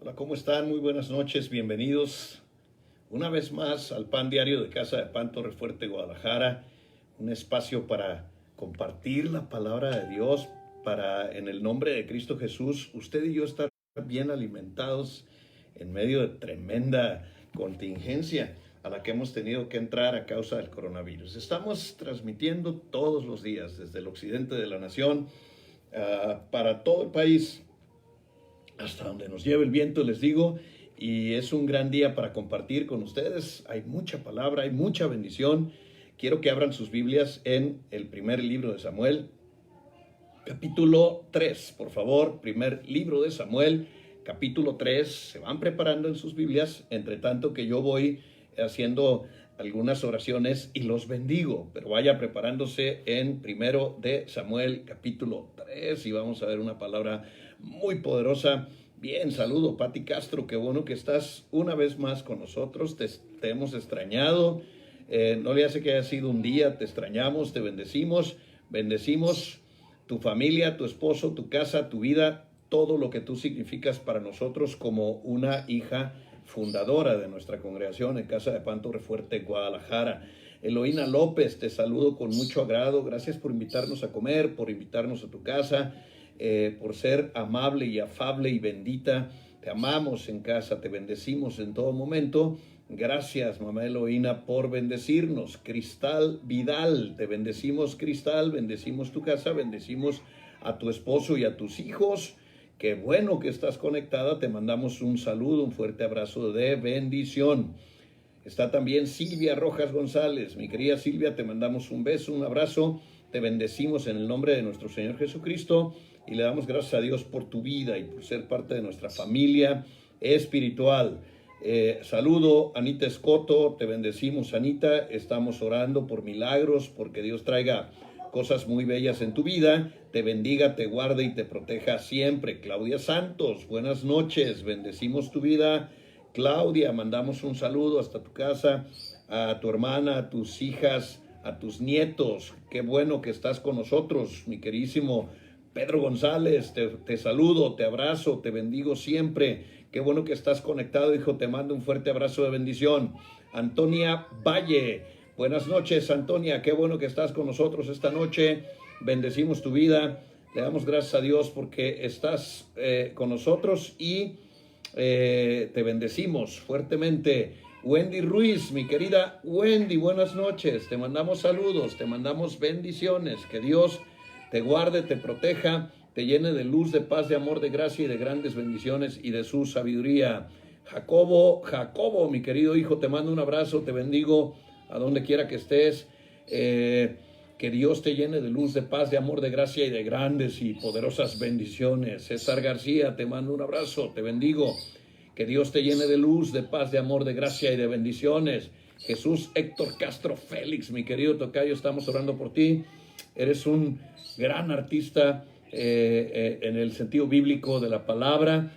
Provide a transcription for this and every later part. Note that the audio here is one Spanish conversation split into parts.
Hola, ¿cómo están? Muy buenas noches, bienvenidos una vez más al Pan Diario de Casa de Pan Torre Fuerte, Guadalajara, un espacio para compartir la palabra de Dios, para en el nombre de Cristo Jesús, usted y yo estar bien alimentados en medio de tremenda contingencia a la que hemos tenido que entrar a causa del coronavirus. Estamos transmitiendo todos los días desde el occidente de la nación para todo el país, hasta donde nos lleve el viento, les digo, y es un gran día para compartir con ustedes. Hay mucha palabra, hay mucha bendición. Quiero que abran sus Biblias en el primer libro de Samuel, capítulo 3, por favor. Primer libro de Samuel, capítulo 3. Se van preparando en sus Biblias, entre tanto que yo voy haciendo algunas oraciones y los bendigo, pero vaya preparándose en primero de Samuel, capítulo 3, y vamos a ver una palabra muy poderosa. Bien, saludo Pati Castro, qué bueno que estás una vez más con nosotros, te hemos extrañado, no le hace que haya sido un día, te extrañamos, te bendecimos tu familia, tu esposo, tu casa, tu vida, todo lo que tú significas para nosotros como una hija fundadora de nuestra congregación en Casa de Pan Torre Fuerte, Guadalajara. Eloína López, te saludo con mucho agrado, gracias por invitarnos a comer, por invitarnos a tu casa, por ser amable y afable y bendita. Te amamos en casa, te bendecimos en todo momento. Gracias, mamá Eloína, por bendecirnos. Cristal Vidal, te bendecimos, Cristal, bendecimos tu casa, bendecimos a tu esposo y a tus hijos. Qué bueno que estás conectada, te mandamos un saludo, un fuerte abrazo de bendición. Está también Silvia Rojas González, mi querida Silvia, te mandamos un beso, un abrazo, te bendecimos en el nombre de nuestro Señor Jesucristo y le damos gracias a Dios por tu vida y por ser parte de nuestra familia espiritual. Saludo, Anita Escoto, te bendecimos, Anita, estamos orando por milagros, porque Dios traiga cosas muy bellas en tu vida, te bendiga, te guarde y te proteja siempre. Claudia Santos, buenas noches, bendecimos tu vida. Claudia, mandamos un saludo hasta tu casa, a tu hermana, a tus hijas, a tus nietos. Qué bueno que estás con nosotros, mi queridísimo Pedro González, te saludo, te abrazo, te bendigo siempre. Qué bueno que estás conectado, hijo, te mando un fuerte abrazo de bendición. Antonia Valle, buenas noches, Antonia, qué bueno que estás con nosotros esta noche. Bendecimos tu vida, le damos gracias a Dios porque estás con nosotros y te bendecimos fuertemente. Wendy Ruiz, mi querida Wendy, buenas noches, te mandamos saludos, te mandamos bendiciones, que Dios te guarde, te proteja, te llene de luz, de paz, de amor, de gracia y de grandes bendiciones y de su sabiduría. Jacobo, mi querido hijo, te mando un abrazo, te bendigo a donde quiera que estés. Que Dios te llene de luz, de paz, de amor, de gracia y de grandes y poderosas bendiciones. César García, te mando un abrazo, te bendigo. Que Dios te llene de luz, de paz, de amor, de gracia y de bendiciones. Jesús Héctor Castro Félix, mi querido tocayo, estamos orando por ti. Eres un gran artista en el sentido bíblico de la palabra.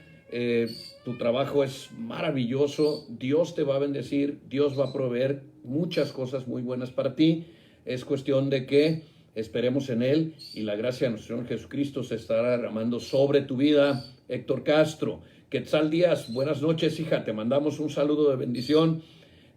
Tu trabajo es maravilloso. Dios te va a bendecir. Dios va a proveer muchas cosas muy buenas para ti. Es cuestión de que esperemos en Él y la gracia de nuestro Señor Jesucristo se estará derramando sobre tu vida. Héctor Castro, Quetzal Díaz, buenas noches, hija. Te mandamos un saludo de bendición.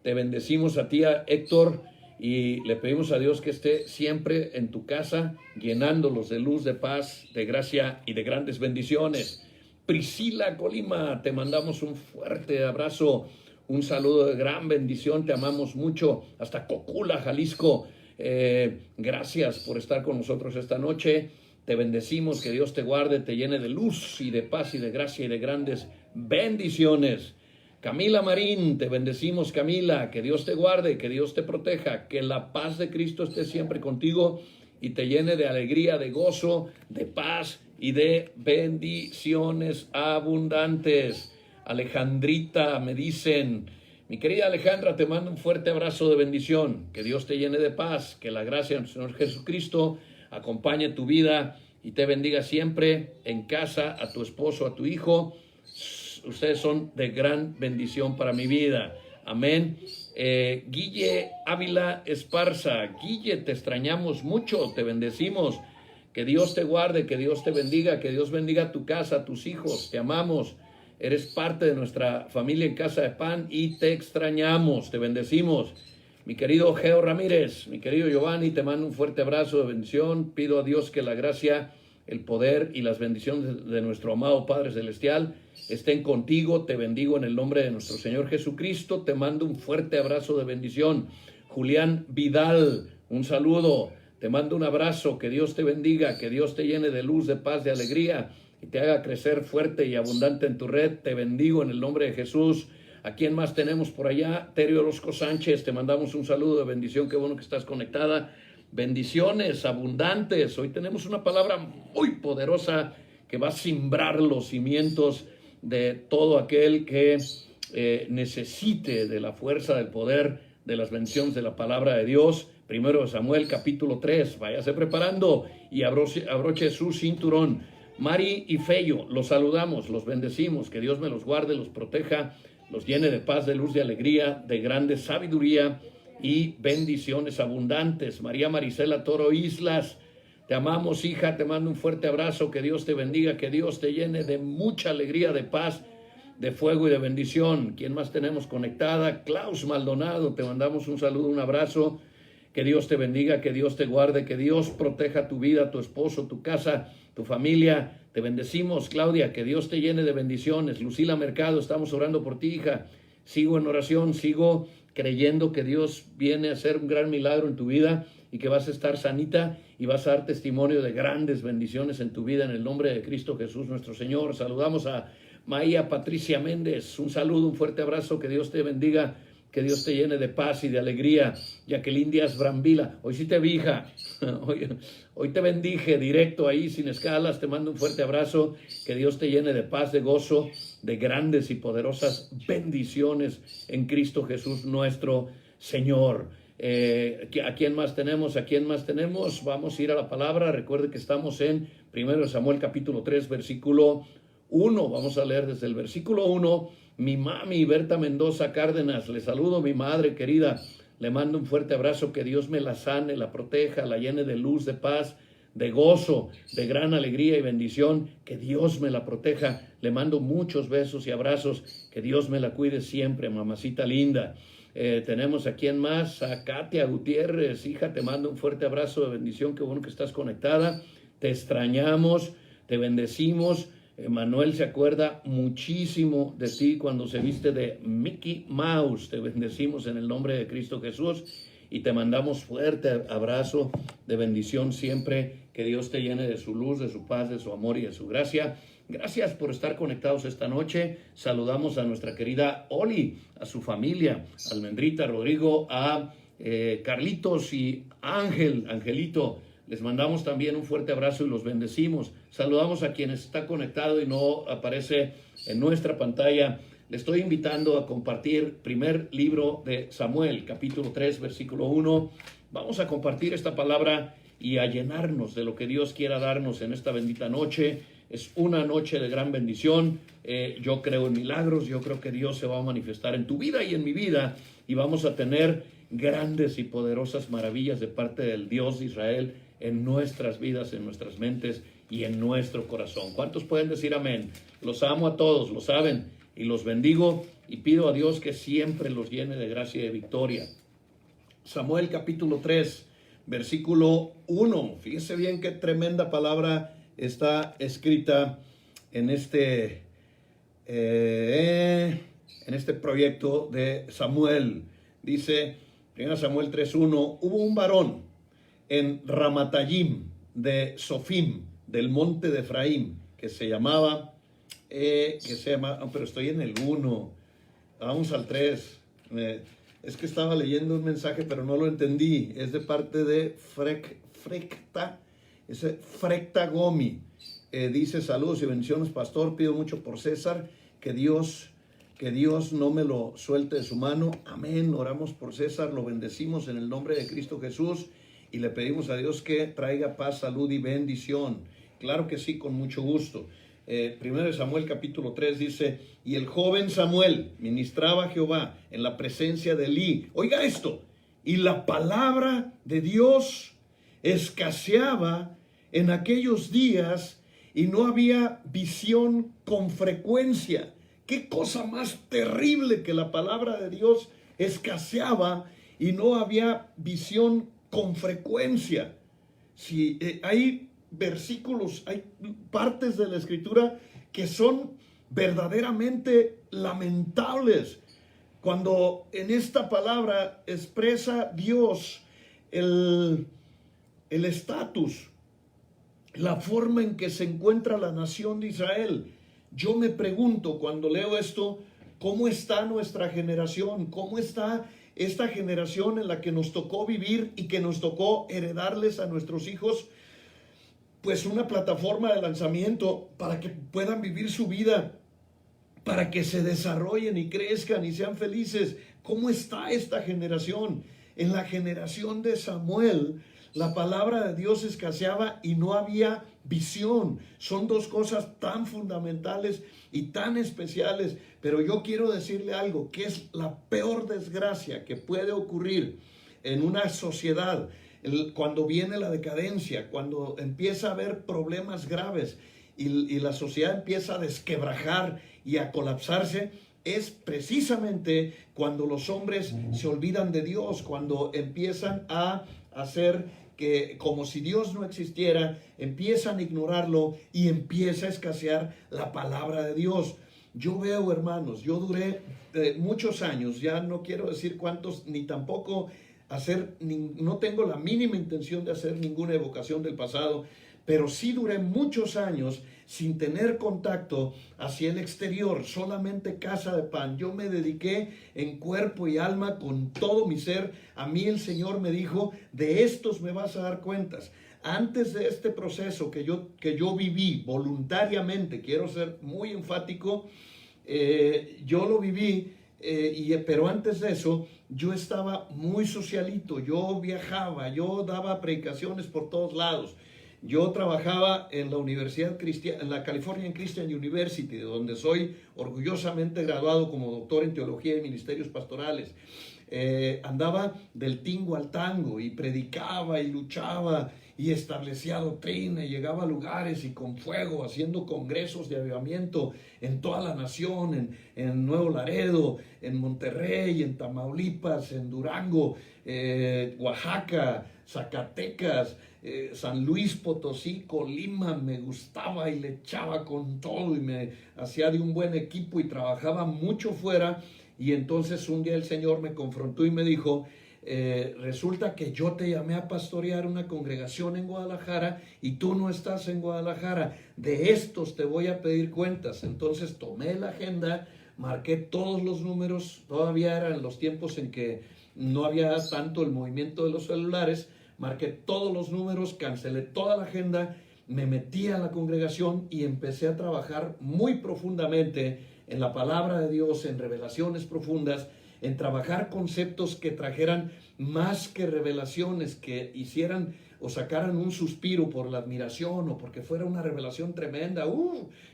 Te bendecimos a ti, Héctor, y le pedimos a Dios que esté siempre en tu casa, llenándolos de luz, de paz, de gracia y de grandes bendiciones. Priscila Colima, te mandamos un fuerte abrazo, un saludo de gran bendición, te amamos mucho. Hasta Cocula, Jalisco, gracias por estar con nosotros esta noche. Te bendecimos, que Dios te guarde, te llene de luz y de paz y de gracia y de grandes bendiciones. Camila Marín, te bendecimos, Camila, que Dios te guarde, que Dios te proteja, que la paz de Cristo esté siempre contigo y te llene de alegría, de gozo, de paz y de bendiciones abundantes. Alejandrita, me dicen, mi querida Alejandra, te mando un fuerte abrazo de bendición, que Dios te llene de paz, que la gracia de nuestro Señor Jesucristo acompañe tu vida y te bendiga siempre en casa, a tu esposo, a tu hijo. Ustedes son de gran bendición para mi vida. Amén. Guille Ávila Esparza. Guille, te extrañamos mucho, te bendecimos. Que Dios te guarde, que Dios te bendiga, que Dios bendiga tu casa, tus hijos. Te amamos. eres parte de nuestra familia en Casa de Pan y te extrañamos, te bendecimos. Mi querido Geo Ramírez, mi querido Giovanni, te mando un fuerte abrazo de bendición. Pido a Dios que la gracia, el poder y las bendiciones de nuestro amado Padre Celestial estén contigo. Te bendigo en el nombre de nuestro Señor Jesucristo. Te mando un fuerte abrazo de bendición. Julián Vidal, un saludo. Te mando un abrazo. Que Dios te bendiga, que Dios te llene de luz, de paz, de alegría y te haga crecer fuerte y abundante en tu red. Te bendigo en el nombre de Jesús. ¿A quién más tenemos por allá? Terio Orozco Sánchez, te mandamos un saludo de bendición. Qué bueno que estás conectada. Bendiciones abundantes. Hoy tenemos una palabra muy poderosa que va a simbrar los cimientos de todo aquel que necesite de la fuerza, del poder, de las bendiciones de la palabra de Dios. Primero de Samuel, capítulo 3. Váyase preparando y abroche su cinturón. Mari y Fello, los saludamos, los bendecimos. Que Dios me los guarde, los proteja, los llene de paz, de luz, de alegría, de grande sabiduría y bendiciones abundantes. María Marisela Toro Islas, te amamos, hija, te mando un fuerte abrazo. Que Dios te bendiga, que Dios te llene de mucha alegría, de paz, de fuego y de bendición. ¿Quién más tenemos conectada? Klaus Maldonado, te mandamos un saludo, un abrazo. Que Dios te bendiga, que Dios te guarde, que Dios proteja tu vida, tu esposo, tu casa, tu familia. Te bendecimos, Claudia, que Dios te llene de bendiciones. Lucila Mercado, estamos orando por ti, hija. Sigo en oración, sigo creyendo que Dios viene a hacer un gran milagro en tu vida y que vas a estar sanita y vas a dar testimonio de grandes bendiciones en tu vida en el nombre de Cristo Jesús nuestro Señor. Saludamos a Maía Patricia Méndez. Un saludo, un fuerte abrazo, que Dios te bendiga. Que Dios te llene de paz y de alegría. Jacqueline Díaz Brambila, hoy sí te vi, hija. Hoy te bendije directo ahí, sin escalas. Te mando un fuerte abrazo. Que Dios te llene de paz, de gozo, de grandes y poderosas bendiciones en Cristo Jesús nuestro Señor. ¿A quién más tenemos? ¿A quién más tenemos? Vamos a ir a la palabra. Recuerde que estamos en 1 Samuel capítulo 3, versículo 1. Vamos a leer desde el versículo 1. Mi mami Berta Mendoza Cárdenas, le saludo, mi madre querida, le mando un fuerte abrazo. Que Dios me la sane, la proteja, la llene de luz, de paz, de gozo, de gran alegría y bendición. Que Dios me la proteja. Le mando muchos besos y abrazos. Que Dios me la cuide siempre, mamacita linda. Tenemos a quién más, a Katia Gutiérrez, hija, te mando un fuerte abrazo de bendición. Qué bueno que estás conectada. Te extrañamos, te bendecimos. Manuel se acuerda muchísimo de ti cuando se viste de Mickey Mouse. Te bendecimos en el nombre de Cristo Jesús y te mandamos fuerte abrazo de bendición siempre. Que Dios te llene de su luz, de su paz, de su amor y de su gracia. Gracias por estar conectados esta noche. Saludamos a nuestra querida Oli, a su familia, a Almendrita, Rodrigo, a Carlitos y Angelito. Les mandamos también un fuerte abrazo y los bendecimos. Saludamos a quien está conectado y no aparece en nuestra pantalla. Le estoy invitando a compartir primer libro de Samuel, capítulo 3, versículo 1. Vamos a compartir esta palabra y a llenarnos de lo que Dios quiera darnos en esta bendita noche. Es una noche de gran bendición. Yo creo en milagros. Yo creo que Dios se va a manifestar en tu vida y en mi vida. Y vamos a tener grandes y poderosas maravillas de parte del Dios de Israel en nuestras vidas, en nuestras mentes y en nuestro corazón. ¿Cuántos pueden decir amén? Los amo a todos, lo saben, y los bendigo y pido a Dios que siempre los llene de gracia y de victoria. Samuel capítulo 3, versículo 1. Fíjese bien qué tremenda palabra está escrita en este proyecto de Samuel. Dice 1 Samuel 3:1, hubo un varón en Ramatayim de Sofim, del monte de Efraín, que se llamaba, pero estoy en el 1, vamos al 3, es que estaba leyendo un mensaje, pero no lo entendí, es de parte de Frecta Gomi, dice, saludos y bendiciones, pastor, pido mucho por César, que Dios no me lo suelte de su mano, amén. Oramos por César, lo bendecimos en el nombre de Cristo Jesús y le pedimos a Dios que traiga paz, salud y bendición. Claro que sí, con mucho gusto. 1 Samuel capítulo 3 dice, y el joven Samuel ministraba a Jehová en la presencia de Elí. Oiga esto, y la palabra de Dios escaseaba en aquellos días y no había visión con frecuencia. qué cosa más terrible que la palabra de Dios escaseaba y no había visión con frecuencia. Si hay versículos, hay partes de la Escritura que son verdaderamente lamentables. Cuando en esta palabra expresa Dios el estatus, la forma en que se encuentra la nación de Israel. Yo me pregunto cuando leo esto, ¿cómo está nuestra generación? ¿Cómo está esta generación en la que nos tocó vivir y que nos tocó heredarles a nuestros hijos? Pues una plataforma de lanzamiento para que puedan vivir su vida, para que se desarrollen y crezcan y sean felices. ¿Cómo está esta generación? En la generación de Samuel, la palabra de Dios escaseaba y no había visión. Son dos cosas tan fundamentales y tan especiales. Pero yo quiero decirle algo, que es la peor desgracia que puede ocurrir en una sociedad. Cuando viene la decadencia, cuando empieza a haber problemas graves y la sociedad empieza a desquebrajar y a colapsarse, es precisamente cuando los hombres se olvidan de Dios, cuando empiezan a hacer que como si Dios no existiera, empiezan a ignorarlo y empieza a escasear la palabra de Dios. Yo veo, hermanos, yo duré muchos años, ya no quiero decir cuántos, ni tampoco no tengo la mínima intención de hacer ninguna evocación del pasado, pero sí duré muchos años sin tener contacto hacia el exterior, solamente Casa de Pan. Yo me dediqué en cuerpo y alma con todo mi ser. A mí el Señor me dijo, de estos me vas a dar cuentas. Antes de este proceso que yo viví voluntariamente, quiero ser muy enfático, yo lo viví, pero antes de eso yo estaba muy socialito, yo viajaba, yo daba predicaciones por todos lados. Yo trabajaba en la Universidad Cristiana, en la California Christian University, de donde soy orgullosamente graduado como doctor en teología y ministerios pastorales. Andaba del tingo al tango y predicaba y luchaba y establecía doctrina y llegaba a lugares y con fuego, haciendo congresos de avivamiento en toda la nación, en Nuevo Laredo, en Monterrey, en Tamaulipas, en Durango, Oaxaca, Zacatecas, San Luis Potosí, Colima. Me gustaba y le echaba con todo y me hacía de un buen equipo y trabajaba mucho fuera. Y entonces un día el Señor me confrontó y me dijo, resulta que yo te llamé a pastorear una congregación en Guadalajara y tú no estás en Guadalajara. De estos te voy a pedir cuentas. Entonces tomé la agenda, marqué todos los números. Todavía eran los tiempos en que no había tanto el movimiento de los celulares. Marqué todos los números, cancelé toda la agenda, me metí a la congregación y empecé a trabajar muy profundamente en la palabra de Dios, en revelaciones profundas, en trabajar conceptos que trajeran más que revelaciones, que hicieran o sacaran un suspiro por la admiración o porque fuera una revelación tremenda.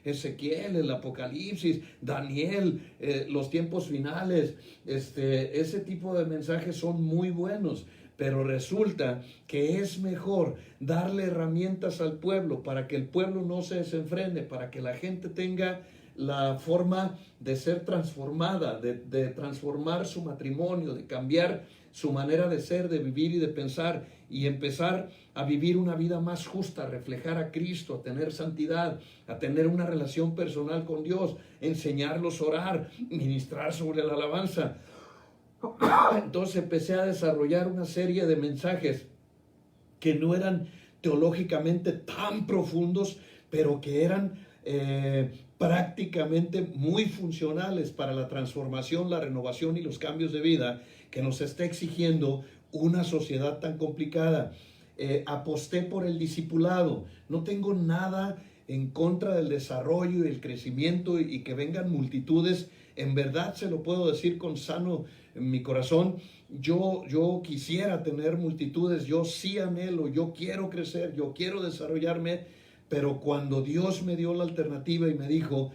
Ezequiel, el Apocalipsis, Daniel, los tiempos finales, ese tipo de mensajes son muy buenos. Pero resulta que es mejor darle herramientas al pueblo para que el pueblo no se desenfrene, para que la gente tenga la forma de ser transformada, de transformar su matrimonio, de cambiar su manera de ser, de vivir y de pensar y empezar a vivir una vida más justa, a reflejar a Cristo, a tener santidad, a tener una relación personal con Dios, enseñarlos a orar, ministrar sobre la alabanza. Entonces empecé a desarrollar una serie de mensajes que no eran teológicamente tan profundos, pero que eran prácticamente muy funcionales para la transformación, la renovación y los cambios de vida que nos está exigiendo una sociedad tan complicada. Aposté por el discipulado. No tengo nada en contra del desarrollo y el crecimiento y que vengan multitudes. En verdad se lo puedo decir con sano en mi corazón. Yo quisiera tener multitudes, yo sí anhelo, yo quiero crecer, yo quiero desarrollarme, pero cuando Dios me dio la alternativa y me dijo,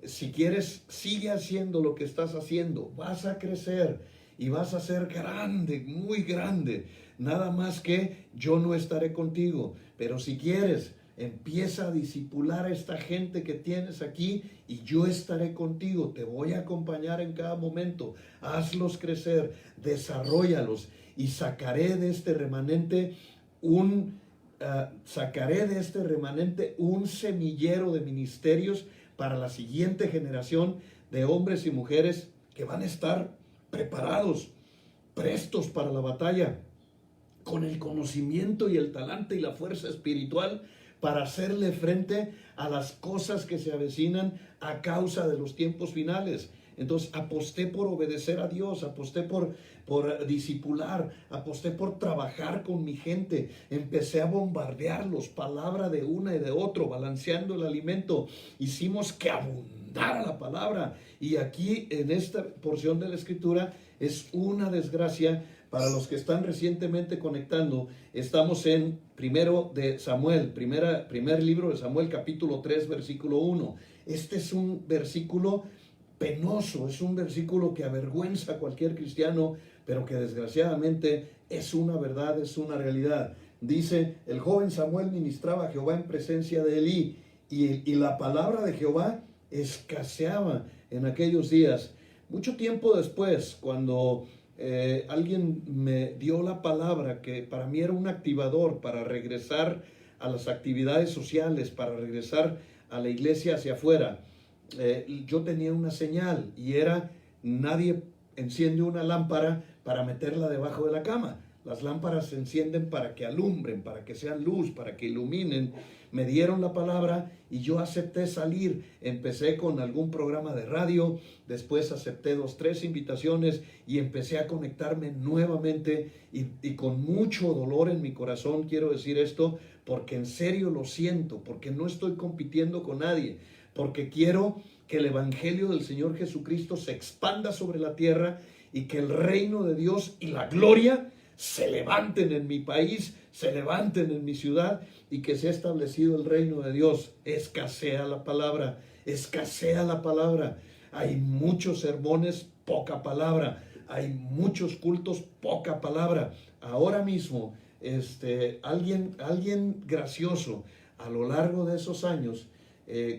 si quieres, sigue haciendo lo que estás haciendo, vas a crecer y vas a ser grande, muy grande, nada más que yo no estaré contigo, pero si quieres, empieza a discipular a esta gente que tienes aquí y yo estaré contigo, te voy a acompañar en cada momento, hazlos crecer, desarróllalos y sacaré de este remanente un semillero de ministerios para la siguiente generación de hombres y mujeres que van a estar preparados, prestos para la batalla, con el conocimiento y el talante y la fuerza espiritual para hacerle frente a las cosas que se avecinan a causa de los tiempos finales. Entonces aposté por obedecer a Dios, aposté por discipular, aposté por trabajar con mi gente, empecé a bombardearlos, palabra de una y de otro, balanceando el alimento, hicimos que abundara la palabra. Y aquí en esta porción de la escritura es una desgracia para los que están recientemente conectando. Estamos en primero de Samuel, primer libro de Samuel, capítulo 3, versículo 1. Este es un versículo penoso, es un versículo que avergüenza a cualquier cristiano, pero que desgraciadamente es una verdad, es una realidad. Dice: el joven Samuel ministraba a Jehová en presencia de Elí, y la palabra de Jehová escaseaba en aquellos días. Mucho tiempo después, cuando alguien me dio la palabra, que para mí era un activador para regresar a las actividades sociales, para regresar a la iglesia hacia afuera, yo tenía una señal, y era: nadie enciende una lámpara para meterla debajo de la cama. Las lámparas se encienden para que alumbren, para que sean luz, para que iluminen. Me dieron la palabra y yo acepté salir. Empecé con algún programa de radio, después acepté 2, 3 invitaciones y empecé a conectarme nuevamente, y con mucho dolor en mi corazón quiero decir esto, porque en serio lo siento, porque no estoy compitiendo con nadie, porque quiero que el evangelio del Señor Jesucristo se expanda sobre la tierra y que el reino de Dios y la gloria se levanten en mi país, se levanten en mi ciudad, y que se ha establecido el reino de Dios. Escasea la palabra, escasea la palabra. Hay muchos sermones, poca palabra. Hay muchos cultos, poca palabra. Ahora mismo, alguien gracioso a lo largo de esos años,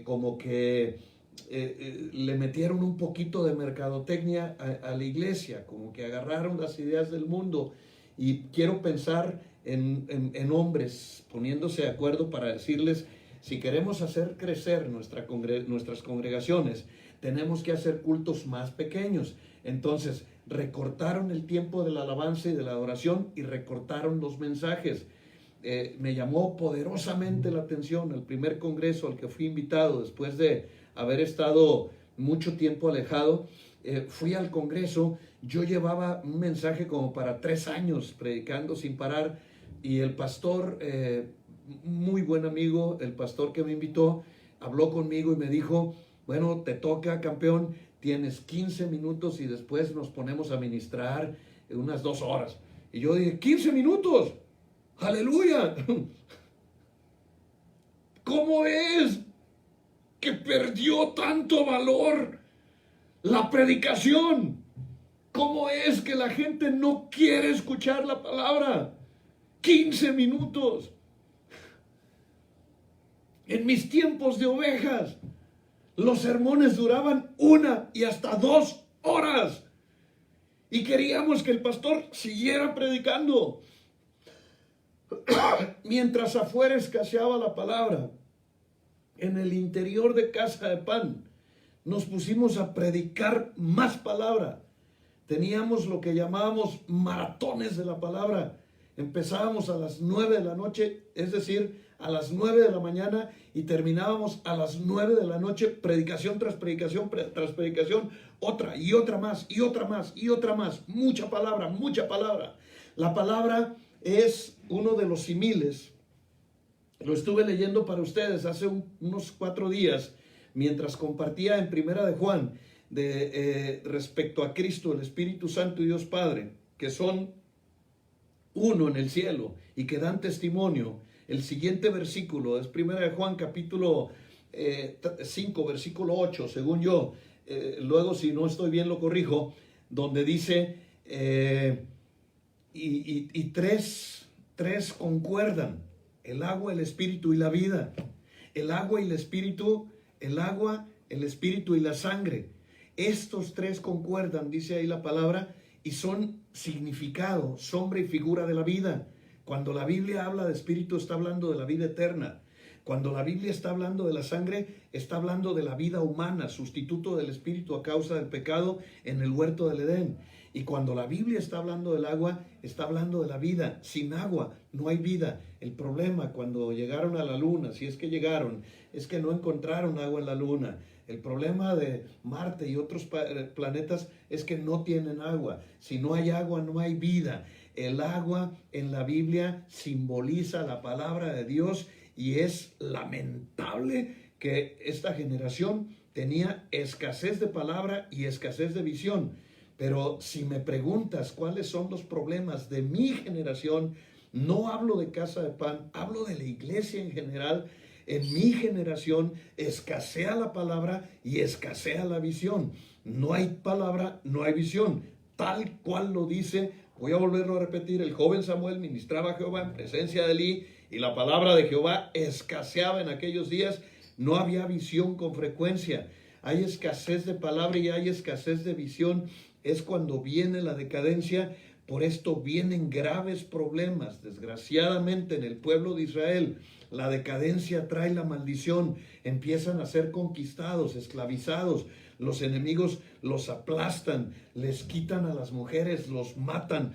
como que le metieron un poquito de mercadotecnia a la iglesia, como que agarraron las ideas del mundo. Y quiero pensar en hombres poniéndose de acuerdo para decirles: si queremos hacer crecer nuestras congregaciones, tenemos que hacer cultos más pequeños. Entonces recortaron el tiempo de la alabanza y de la adoración, y recortaron los mensajes. Me llamó poderosamente la atención el primer congreso al que fui invitado después de haber estado mucho tiempo alejado. Fui al congreso. Yo llevaba un mensaje como para 3 años predicando sin parar, y el pastor, muy buen amigo, el pastor que me invitó, habló conmigo y me dijo: bueno, te toca, campeón, tienes 15 minutos y después nos ponemos a ministrar unas 2 horas. Y yo dije: 15 minutos, aleluya. ¿Cómo es que perdió tanto valor la predicación? ¿Cómo es que la gente no quiere escuchar la palabra? 15 minutos. En mis tiempos de ovejas, los sermones duraban 1 y hasta 2 horas. Y queríamos que el pastor siguiera predicando. Mientras afuera escaseaba la palabra, en el interior de Casa de Pan nos pusimos a predicar más palabra. Teníamos lo que llamábamos maratones de la palabra. Empezábamos a las 9 de la noche, es decir, a las 9 de la mañana, y terminábamos a las 9 de la noche, predicación tras predicación tras predicación, otra y otra más, y otra más, y otra más. Mucha palabra, mucha palabra. La palabra es uno de los similes. Lo estuve leyendo para ustedes hace unos 4 días, mientras compartía en Primera de Juan, respecto a Cristo, el Espíritu Santo y Dios Padre, que son uno en el cielo y que dan testimonio. El siguiente versículo es Primera de Juan, capítulo 5, versículo 8, según yo. Luego, si no estoy bien, lo corrijo, donde dice: y tres concuerdan el agua, el espíritu y la vida. El agua y el espíritu, el agua, el espíritu y la sangre. Estos tres concuerdan, dice ahí la palabra, y son significado, sombra y figura de la vida. Cuando la Biblia habla de espíritu, está hablando de la vida eterna. Cuando la Biblia está hablando de la sangre, está hablando de la vida humana, sustituto del espíritu a causa del pecado en el huerto del Edén. Y cuando la Biblia está hablando del agua, está hablando de la vida. Sin agua no hay vida. El problema cuando llegaron a la luna, si es que llegaron, es que no encontraron agua en la luna. El problema de Marte y otros planetas es que no tienen agua. Si no hay agua, no hay vida. El agua en la Biblia simboliza la palabra de Dios y es lamentable que esta generación tenía escasez de palabra y escasez de visión. Pero si me preguntas cuáles son los problemas de mi generación, no hablo de Casa de Pan, hablo de la iglesia en general. En mi generación escasea la palabra y escasea la visión. No hay palabra, no hay visión. Tal cual lo dice, voy a volverlo a repetir, el joven Samuel ministraba a Jehová en presencia de Elí y la palabra de Jehová escaseaba en aquellos días. No había visión con frecuencia. Hay escasez de palabra y hay escasez de visión. Es cuando viene la decadencia. Por esto vienen graves problemas, desgraciadamente, en el pueblo de Israel. La decadencia trae la maldición, empiezan a ser conquistados, esclavizados, los enemigos los aplastan, les quitan a las mujeres, los matan,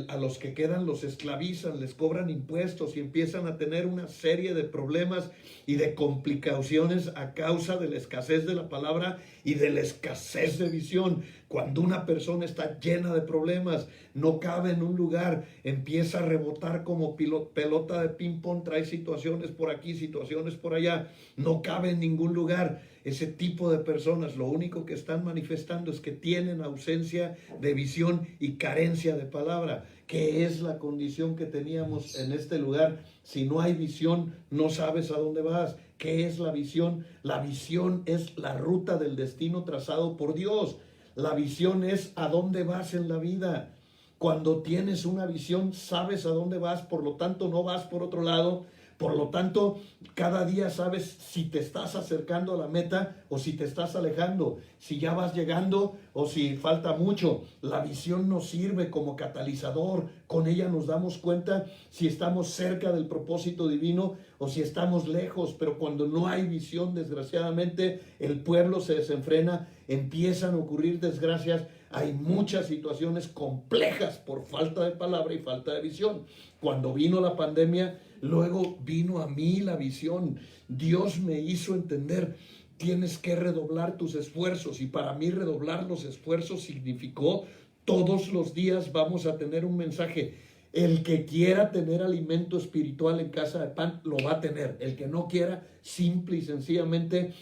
a los que quedan los esclavizan, les cobran impuestos y empiezan a tener una serie de problemas y de complicaciones a causa de la escasez de la palabra y de la escasez de visión. Cuando una persona está llena de problemas, no cabe en un lugar, empieza a rebotar como pelota de ping-pong, trae situaciones por aquí, situaciones por allá, no cabe en ningún lugar. Ese tipo de personas lo único que están manifestando es que tienen ausencia de visión y carencia de palabra. ¿Qué es la condición que teníamos en este lugar? Si no hay visión, no sabes a dónde vas. ¿Qué es la visión? La visión es la ruta del destino trazado por Dios. La visión es a dónde vas en la vida. Cuando tienes una visión, sabes a dónde vas, por lo tanto no vas por otro lado. Por lo tanto, cada día sabes si te estás acercando a la meta o si te estás alejando, si ya vas llegando o si falta mucho. La visión nos sirve como catalizador. Con ella nos damos cuenta si estamos cerca del propósito divino o si estamos lejos. Pero cuando no hay visión, desgraciadamente, el pueblo se desenfrena, empiezan a ocurrir desgracias. Hay muchas situaciones complejas por falta de palabra y falta de visión. Cuando vino la pandemia, luego vino a mí la visión. Dios me hizo entender, tienes que redoblar tus esfuerzos. Y para mí redoblar los esfuerzos significó todos los días vamos a tener un mensaje. El que quiera tener alimento espiritual en Casa de Pan, lo va a tener. El que no quiera, simple y sencillamente,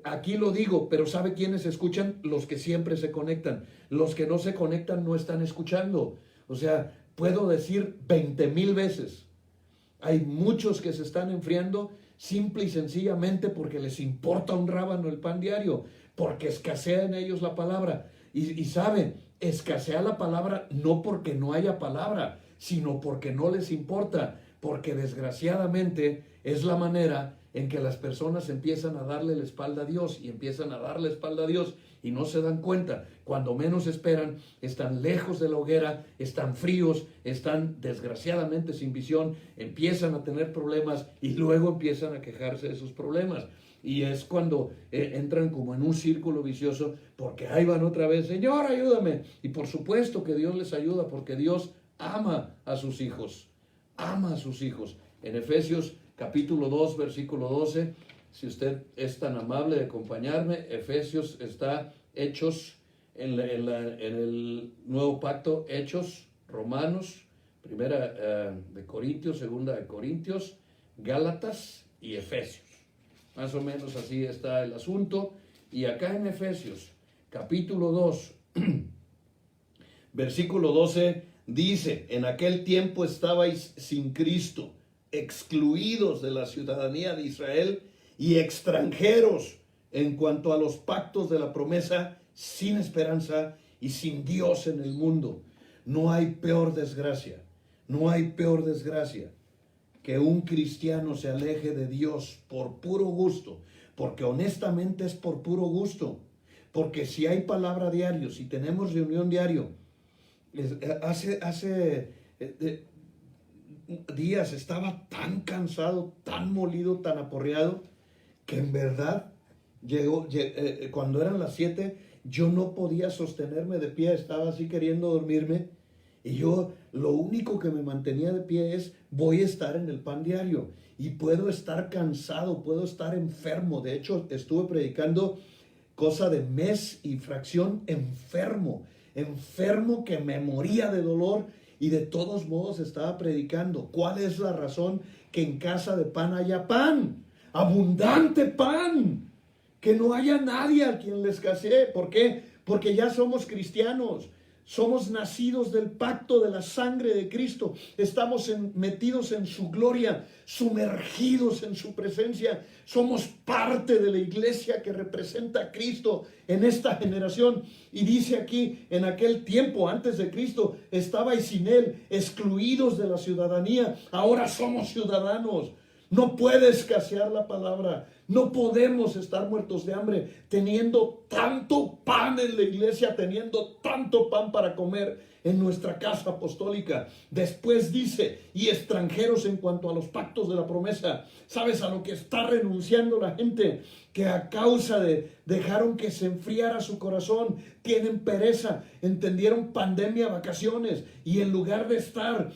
aquí lo digo, pero ¿sabe quiénes escuchan? Los que siempre se conectan. Los que no se conectan no están escuchando. O sea, puedo decir 20,000 veces. Hay muchos que se están enfriando simple y sencillamente porque les importa un rábano el pan diario, porque escasea en ellos la palabra. Y saben, escasea la palabra no porque no haya palabra, sino porque no les importa, porque desgraciadamente es la manera en que las personas empiezan a darle la espalda a Dios y empiezan a darle la espalda a Dios y no se dan cuenta. Cuando menos esperan, están lejos de la hoguera, están fríos, están desgraciadamente sin visión, empiezan a tener problemas y luego empiezan a quejarse de sus problemas. Y es cuando entran como en un círculo vicioso, porque ahí van otra vez, Señor, ayúdame. Y por supuesto que Dios les ayuda, porque Dios ama a sus hijos, ama a sus hijos. En Efesios capítulo 2, versículo 12, si usted es tan amable de acompañarme, Efesios está Hechos, en el nuevo pacto, Hechos, Romanos, primera de Corintios, segunda de Corintios, Gálatas y Efesios. Más o menos así está el asunto. Y acá en Efesios, capítulo 2, versículo 12, dice, en aquel tiempo estabais sin Cristo, excluidos de la ciudadanía de Israel y extranjeros en cuanto a los pactos de la promesa, sin esperanza y sin Dios en el mundo. No hay peor desgracia, no hay peor desgracia que un cristiano se aleje de Dios por puro gusto, porque honestamente es por puro gusto, porque si hay palabra diario, si tenemos reunión diario, hace días estaba tan cansado, tan molido, tan aporreado, que en verdad cuando eran las 7, yo no podía sostenerme de pie, estaba así queriendo dormirme, y yo lo único que me mantenía de pie es, voy a estar en el pan diario, y puedo estar cansado, puedo estar enfermo. De hecho, estuve predicando cosa de mes y fracción enfermo que me moría de dolor, y de todos modos estaba predicando. ¿Cuál es la razón? Que en casa de pan haya pan, abundante pan, que no haya nadie a quien le escasee. ¿Por qué? Porque ya somos cristianos, somos nacidos del pacto de la sangre de Cristo, estamos metidos en su gloria, sumergidos en su presencia, somos parte de la iglesia que representa a Cristo en esta generación. Y dice aquí, en aquel tiempo antes de Cristo estabais sin él, excluidos de la ciudadanía, ahora somos ciudadanos. No puede escasear la palabra. No podemos estar muertos de hambre teniendo tanto pan en la iglesia, teniendo tanto pan para comer en nuestra casa apostólica. Después dice, y extranjeros en cuanto a los pactos de la promesa. ¿Sabes a lo que está renunciando la gente? Que a causa de dejaron que se enfriara su corazón, tienen pereza, entendieron pandemia, vacaciones, y en lugar de estar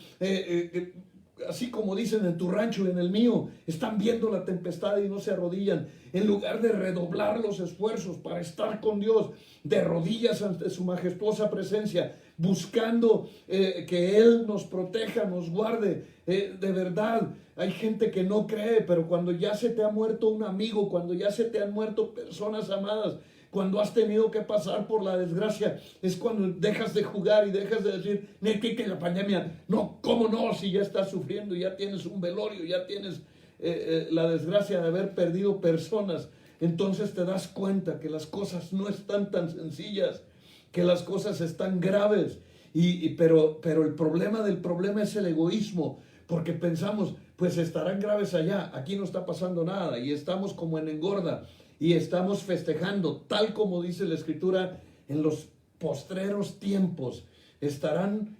así como dicen en tu rancho y en el mío, están viendo la tempestad y no se arrodillan. En lugar de redoblar los esfuerzos para estar con Dios, de rodillas ante su majestuosa presencia, buscando que Él nos proteja, nos guarde. De verdad, hay gente que no cree, pero cuando ya se te ha muerto un amigo, cuando ya se te han muerto personas amadas, cuando has tenido que pasar por la desgracia, es cuando dejas de jugar y dejas de decir, que la pandemia. No, ¿cómo no? Si ya estás sufriendo, ya tienes un velorio, ya tienes la desgracia de haber perdido personas. Entonces te das cuenta que las cosas no están tan sencillas, que las cosas están graves. Pero el problema del problema es el egoísmo, porque pensamos, pues estarán graves allá, aquí no está pasando nada, y estamos como en engorda. Y estamos festejando, tal como dice la Escritura, en los postreros tiempos. Estarán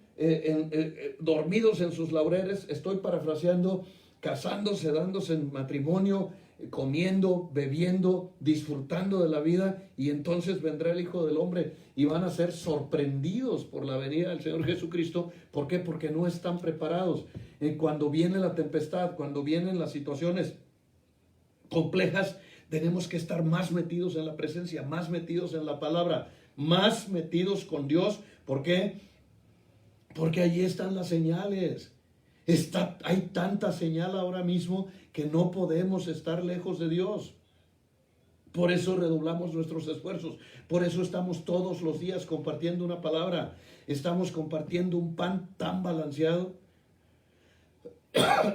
dormidos en sus laureles, estoy parafraseando, casándose, dándose en matrimonio, comiendo, bebiendo, disfrutando de la vida. Y entonces vendrá el Hijo del Hombre y van a ser sorprendidos por la venida del Señor Jesucristo. ¿Por qué? Porque no están preparados. Cuando viene la tempestad, cuando vienen las situaciones complejas, tenemos que estar más metidos en la presencia, más metidos en la palabra, más metidos con Dios. ¿Por qué? Porque allí están las señales. Hay tanta señal ahora mismo que no podemos estar lejos de Dios. Por eso redoblamos nuestros esfuerzos. Por eso estamos todos los días compartiendo una palabra. Estamos compartiendo un pan tan balanceado,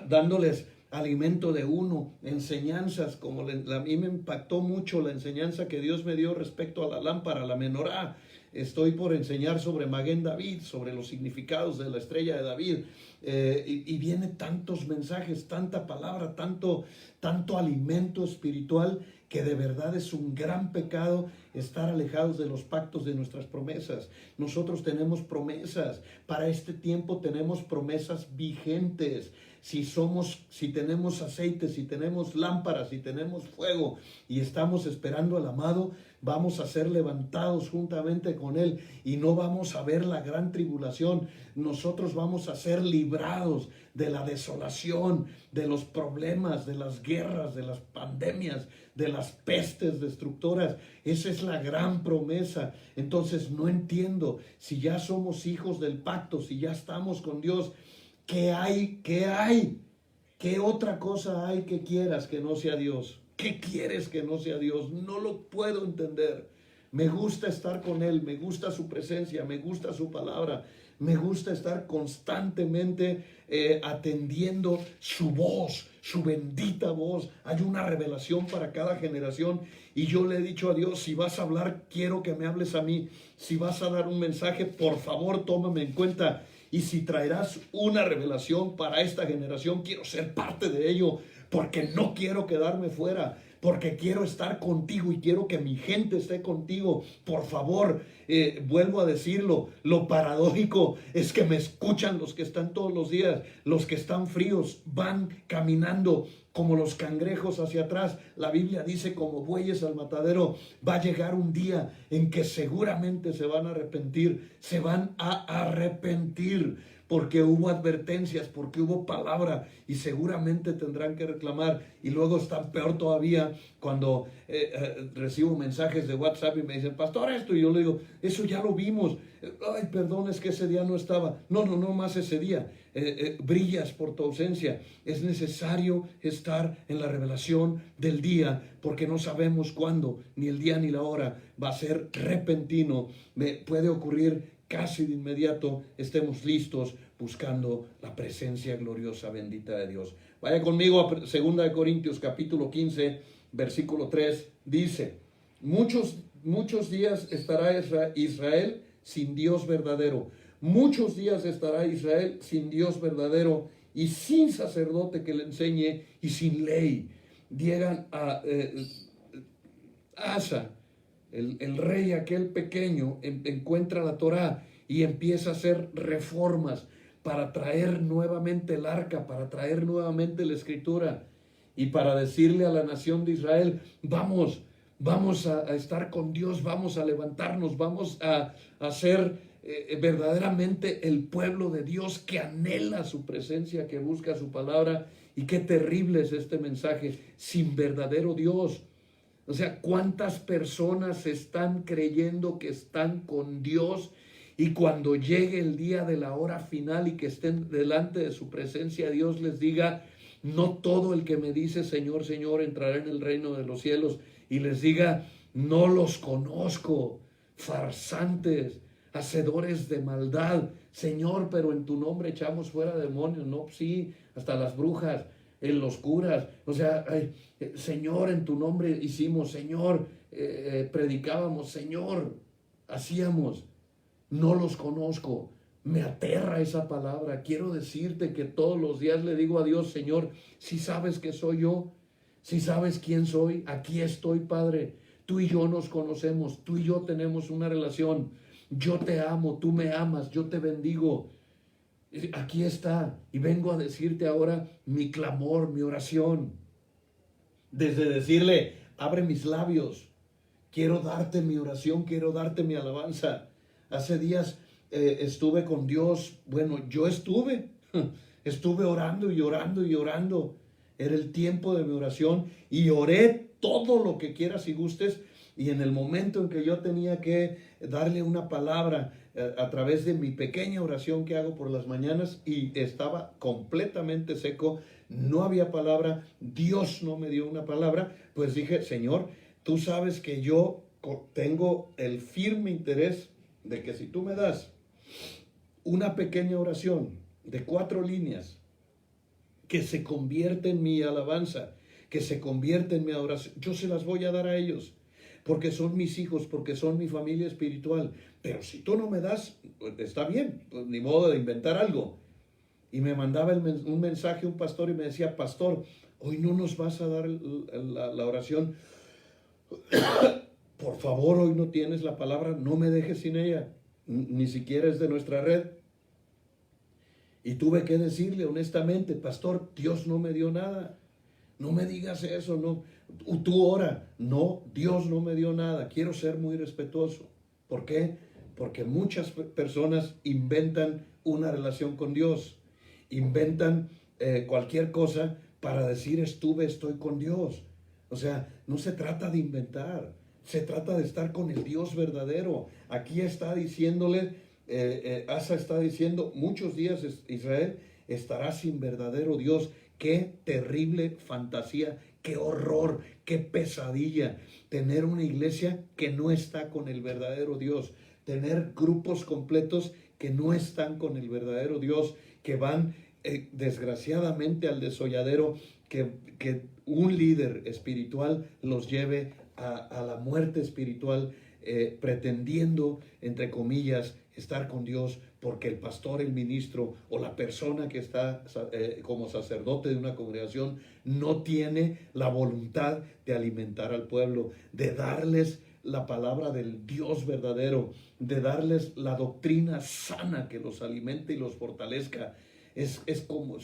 dándoles alimento de uno, enseñanzas, como a mí me impactó mucho la enseñanza que Dios me dio respecto a la lámpara, la menorá. Estoy por enseñar sobre Maguen David, sobre los significados de la estrella de David, y viene tantos mensajes, tanta palabra, tanto alimento espiritual, que de verdad es un gran pecado estar alejados de los pactos de nuestras promesas. Nosotros tenemos promesas, para este tiempo tenemos promesas vigentes. Si tenemos aceite, si tenemos lámparas, si tenemos fuego y estamos esperando al amado, vamos a ser levantados juntamente con Él y no vamos a ver la gran tribulación. Nosotros vamos a ser librados de la desolación, de los problemas, de las guerras, de las pandemias, de las pestes destructoras. Esa es la gran promesa. Entonces no entiendo, si ya somos hijos del pacto, si ya estamos con Dios, ¿qué hay? ¿Qué otra cosa hay que quieras que no sea Dios? ¿Qué quieres que no sea Dios? No lo puedo entender. Me gusta estar con Él, me gusta su presencia, me gusta su palabra, me gusta estar constantemente atendiendo su voz, su bendita voz. Hay una revelación para cada generación y yo le he dicho a Dios, si vas a hablar, quiero que me hables a mí. Si vas a dar un mensaje, por favor, tómame en cuenta. Y si traerás una revelación para esta generación, quiero ser parte de ello, porque no quiero quedarme fuera, porque quiero estar contigo y quiero que mi gente esté contigo. Por favor, vuelvo a decirlo, lo paradójico es que me escuchan los que están todos los días, los que están fríos, van caminando como los cangrejos hacia atrás. La Biblia dice, como bueyes al matadero. Va a llegar un día en que seguramente se van a arrepentir, se van a arrepentir, porque hubo advertencias, porque hubo palabra, y seguramente tendrán que reclamar. Y luego está peor todavía cuando recibo mensajes de WhatsApp y me dicen, pastor, esto, y yo le digo, eso ya lo vimos. Ay, perdón, es que ese día no estaba. No más ese día. Brillas por tu ausencia. Es necesario estar en la revelación del día, porque no sabemos cuándo, ni el día ni la hora. Va a ser repentino. Puede ocurrir casi de inmediato. Estemos listos buscando la presencia gloriosa, bendita de Dios. Vaya conmigo a 2 Corintios capítulo 15, versículo 3. Dice, muchos días estará Israel sin Dios verdadero. Muchos días estará Israel sin Dios verdadero y sin sacerdote que le enseñe y sin ley. Llegan a Asa, el rey aquel pequeño, encuentra la Torá y empieza a hacer reformas para traer nuevamente el arca, para traer nuevamente la escritura y para decirle a la nación de Israel, vamos a estar con Dios, vamos a levantarnos, vamos a ser verdaderamente el pueblo de Dios que anhela su presencia, que busca su palabra. Y qué terrible es este mensaje, sin verdadero Dios. O sea, ¿cuántas personas están creyendo que están con Dios y cuando llegue el día de la hora final y que estén delante de su presencia, Dios les diga, no todo el que me dice Señor, Señor entrará en el reino de los cielos, y les diga, no los conozco, farsantes, hacedores de maldad, Señor, pero en tu nombre echamos fuera demonios? No, sí, hasta las brujas, en los curas, o sea, Señor, en tu nombre hicimos, Señor, predicábamos, Señor, hacíamos. No los conozco. Me aterra esa palabra. Quiero decirte que todos los días le digo a Dios, Señor, si sabes que soy yo, si sabes quién soy, aquí estoy, Padre. Tú y yo nos conocemos, tú y yo tenemos una relación. Yo te amo, tú me amas, yo te bendigo. Aquí está, y vengo a decirte ahora mi clamor, mi oración. Desde decirle, abre mis labios, quiero darte mi oración, quiero darte mi alabanza. Hace días estuve con Dios, yo estuve orando y orando y orando. Era el tiempo de mi oración y oré todo lo que quieras y gustes. Y en el momento en que yo tenía que darle una palabra a través de mi pequeña oración que hago por las mañanas, y estaba completamente seco, no había palabra, Dios no me dio una palabra, pues dije, Señor, tú sabes que yo tengo el firme interés de que si tú me das una pequeña oración de 4 líneas que se convierte en mi alabanza, que se convierte en mi adoración, yo se las voy a dar a ellos, porque son mis hijos, porque son mi familia espiritual. Pero si tú no me das, pues está bien, pues ni modo de inventar algo. Y me mandaba un mensaje un pastor y me decía, pastor, hoy no nos vas a dar la oración. Por favor, hoy no tienes la palabra, no me dejes sin ella, ni siquiera es de nuestra red. Y tuve que decirle honestamente, pastor, Dios no me dio nada. No me digas eso, no. Tú ora. No, Dios no me dio nada. Quiero ser muy respetuoso. ¿Por qué? Porque muchas personas inventan una relación con Dios. Inventan cualquier cosa para decir estoy con Dios. O sea, no se trata de inventar. Se trata de estar con el Dios verdadero. Aquí está diciéndole, Asa está diciendo, muchos días Israel estará sin verdadero Dios. Qué terrible fantasía, qué horror, qué pesadilla tener una iglesia que no está con el verdadero Dios, tener grupos completos que no están con el verdadero Dios, que van desgraciadamente al desolladero, que un líder espiritual los lleve a la muerte espiritual, pretendiendo, entre comillas, estar con Dios, porque el pastor, el ministro o la persona que está como sacerdote de una congregación no tiene la voluntad de alimentar al pueblo, de darles la palabra del Dios verdadero, de darles la doctrina sana que los alimente y los fortalezca. Es como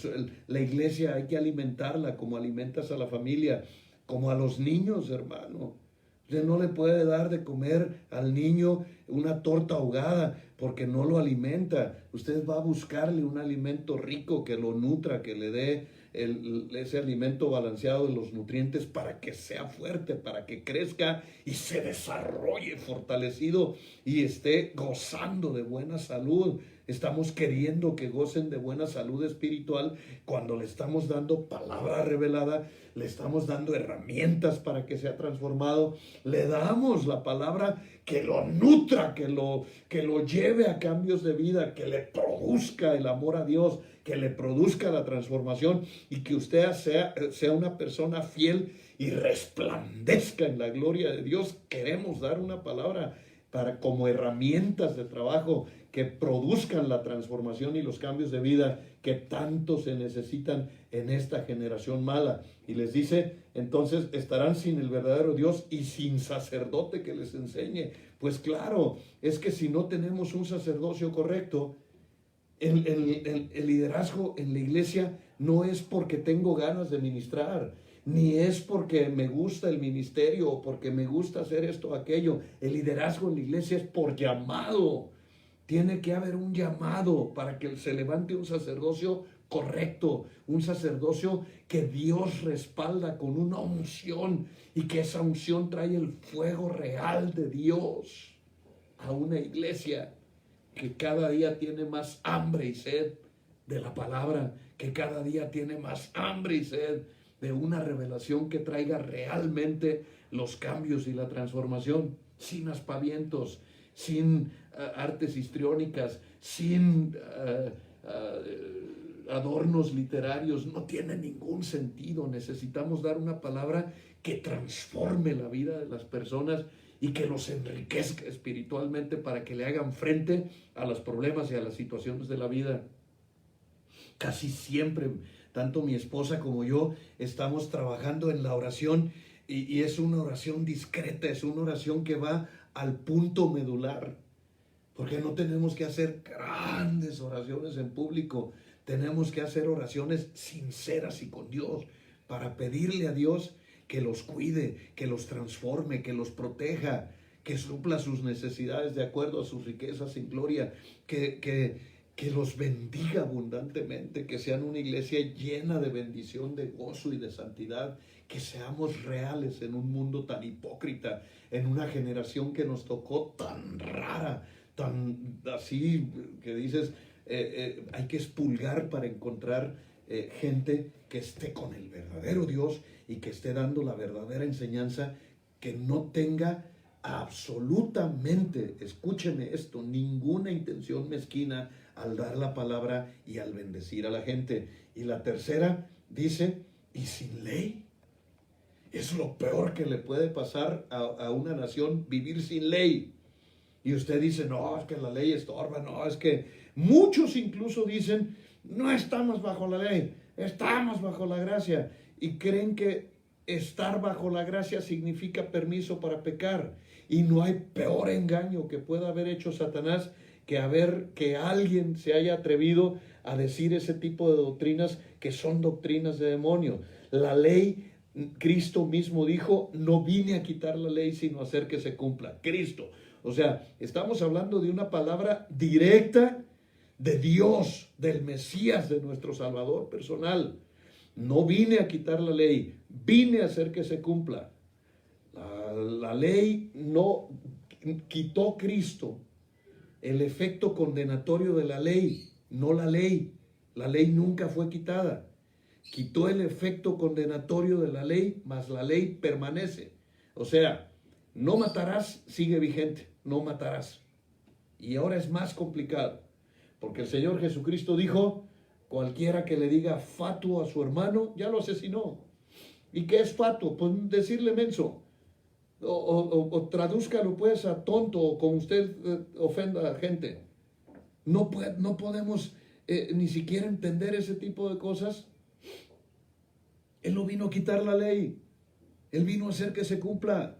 la iglesia, hay que alimentarla como alimentas a la familia, como a los niños, hermano. Usted no le puede dar de comer al niño una torta ahogada porque no lo alimenta. Usted va a buscarle un alimento rico que lo nutra, que le dé ese alimento balanceado de los nutrientes para que sea fuerte, para que crezca y se desarrolle fortalecido y esté gozando de buena salud. Estamos queriendo que gocen de buena salud espiritual cuando le estamos dando palabra revelada, le estamos dando herramientas para que sea transformado, le damos la palabra que lo nutra, que lo lleve a cambios de vida, que le produzca el amor a Dios, que le produzca la transformación y que usted sea una persona fiel y resplandezca en la gloria de Dios. Queremos dar una palabra como herramientas de trabajo que produzcan la transformación y los cambios de vida que tanto se necesitan en esta generación mala. Y les dice, entonces estarán sin el verdadero Dios y sin sacerdote que les enseñe. Pues claro, es que si no tenemos un sacerdocio correcto, el liderazgo en la iglesia no es porque tengo ganas de ministrar, ni es porque me gusta el ministerio o porque me gusta hacer esto o aquello. El liderazgo en la iglesia es por llamado. Tiene que haber un llamado para que se levante un sacerdocio correcto, un sacerdocio que Dios respalda con una unción y que esa unción trae el fuego real de Dios a una iglesia que cada día tiene más hambre y sed de la palabra, que cada día tiene más hambre y sed de una revelación que traiga realmente los cambios y la transformación, sin aspavientos, sin artes histriónicas, sin adornos literarios. No tiene ningún sentido. Necesitamos dar una palabra que transforme la vida de las personas y que los enriquezca espiritualmente para que le hagan frente a los problemas y a las situaciones de la vida. Casi siempre, tanto mi esposa como yo, estamos trabajando en la oración y es una oración discreta, es una oración que va al punto medular, porque no tenemos que hacer grandes oraciones en público, tenemos que hacer oraciones sinceras y con Dios, para pedirle a Dios que los cuide, que los transforme, que los proteja, que supla sus necesidades de acuerdo a sus riquezas en gloria, que los bendiga abundantemente, que sean una iglesia llena de bendición, de gozo y de santidad, que seamos reales en un mundo tan hipócrita, en una generación que nos tocó tan rara, tan así, que dices, hay que expulgar para encontrar gente que esté con el verdadero Dios y que esté dando la verdadera enseñanza, que no tenga absolutamente, escúcheme esto, ninguna intención mezquina al dar la palabra y al bendecir a la gente. Y la tercera dice, y sin ley. Es lo peor que le puede pasar a una nación, vivir sin ley. Y usted dice, no, es que la ley estorba, no, es que muchos incluso dicen, no estamos bajo la ley, estamos bajo la gracia. Y creen que estar bajo la gracia significa permiso para pecar. Y no hay peor engaño que pueda haber hecho Satanás que alguien se haya atrevido a decir ese tipo de doctrinas que son doctrinas de demonio. La ley, Cristo mismo dijo, no vine a quitar la ley sino a hacer que se cumpla. Cristo. O sea, estamos hablando de una palabra directa de Dios, del Mesías, de nuestro Salvador personal. No vine a quitar la ley, vine a hacer que se cumpla. La ley no quitó Cristo el efecto condenatorio de la ley, no la ley. La ley nunca fue quitada. Quitó el efecto condenatorio de la ley, mas la ley permanece. O sea, no matarás sigue vigente, no matarás. Y ahora es más complicado, porque el Señor Jesucristo dijo, cualquiera que le diga fatuo a su hermano, ya lo asesinó. ¿Y qué es fatuo? Pues decirle menso. O tradúzcalo pues a tonto, o como usted ofenda a gente. No podemos ni siquiera entender ese tipo de cosas. Él no vino a quitar la ley. Él vino a hacer que se cumpla.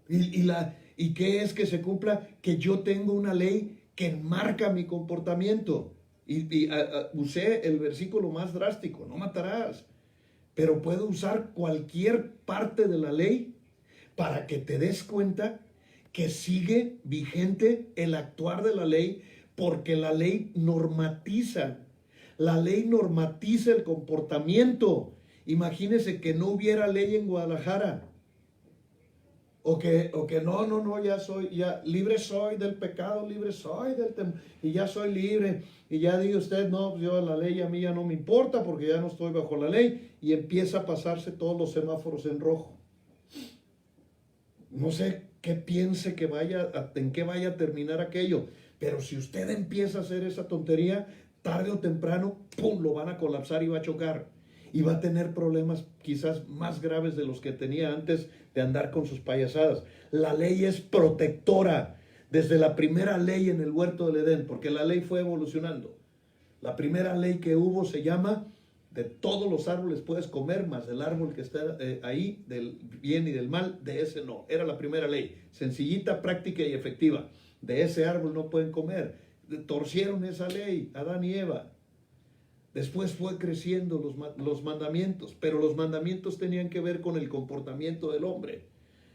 ¿Y qué es que se cumpla? Que yo tengo una ley que enmarca mi comportamiento. Usé el versículo más drástico, no matarás. Pero puedo usar cualquier parte de la ley para que te des cuenta que sigue vigente el actuar de la ley, porque la ley normatiza. La ley normatiza el comportamiento. Imagínese que no hubiera ley en Guadalajara. O que no, ya libre soy del pecado, libre soy del temor, y ya soy libre. Y ya diga usted, no, pues yo la ley a mí ya no me importa porque ya no estoy bajo la ley. Y empieza a pasarse todos los semáforos en rojo. No sé qué piense en qué vaya a terminar aquello. Pero si usted empieza a hacer esa tontería, tarde o temprano, ¡pum!, lo van a colapsar y va a chocar. Y va a tener problemas quizás más graves de los que tenía antes de andar con sus payasadas. La ley es protectora. Desde la primera ley en el huerto del Edén, porque la ley fue evolucionando. La primera ley que hubo se llama: de todos los árboles puedes comer, más del árbol que está ahí, del bien y del mal, de ese no. Era la primera ley, sencillita, práctica y efectiva. De ese árbol no pueden comer. Torcieron esa ley, Adán y Eva. Después fue creciendo los mandamientos, pero los mandamientos tenían que ver con el comportamiento del hombre.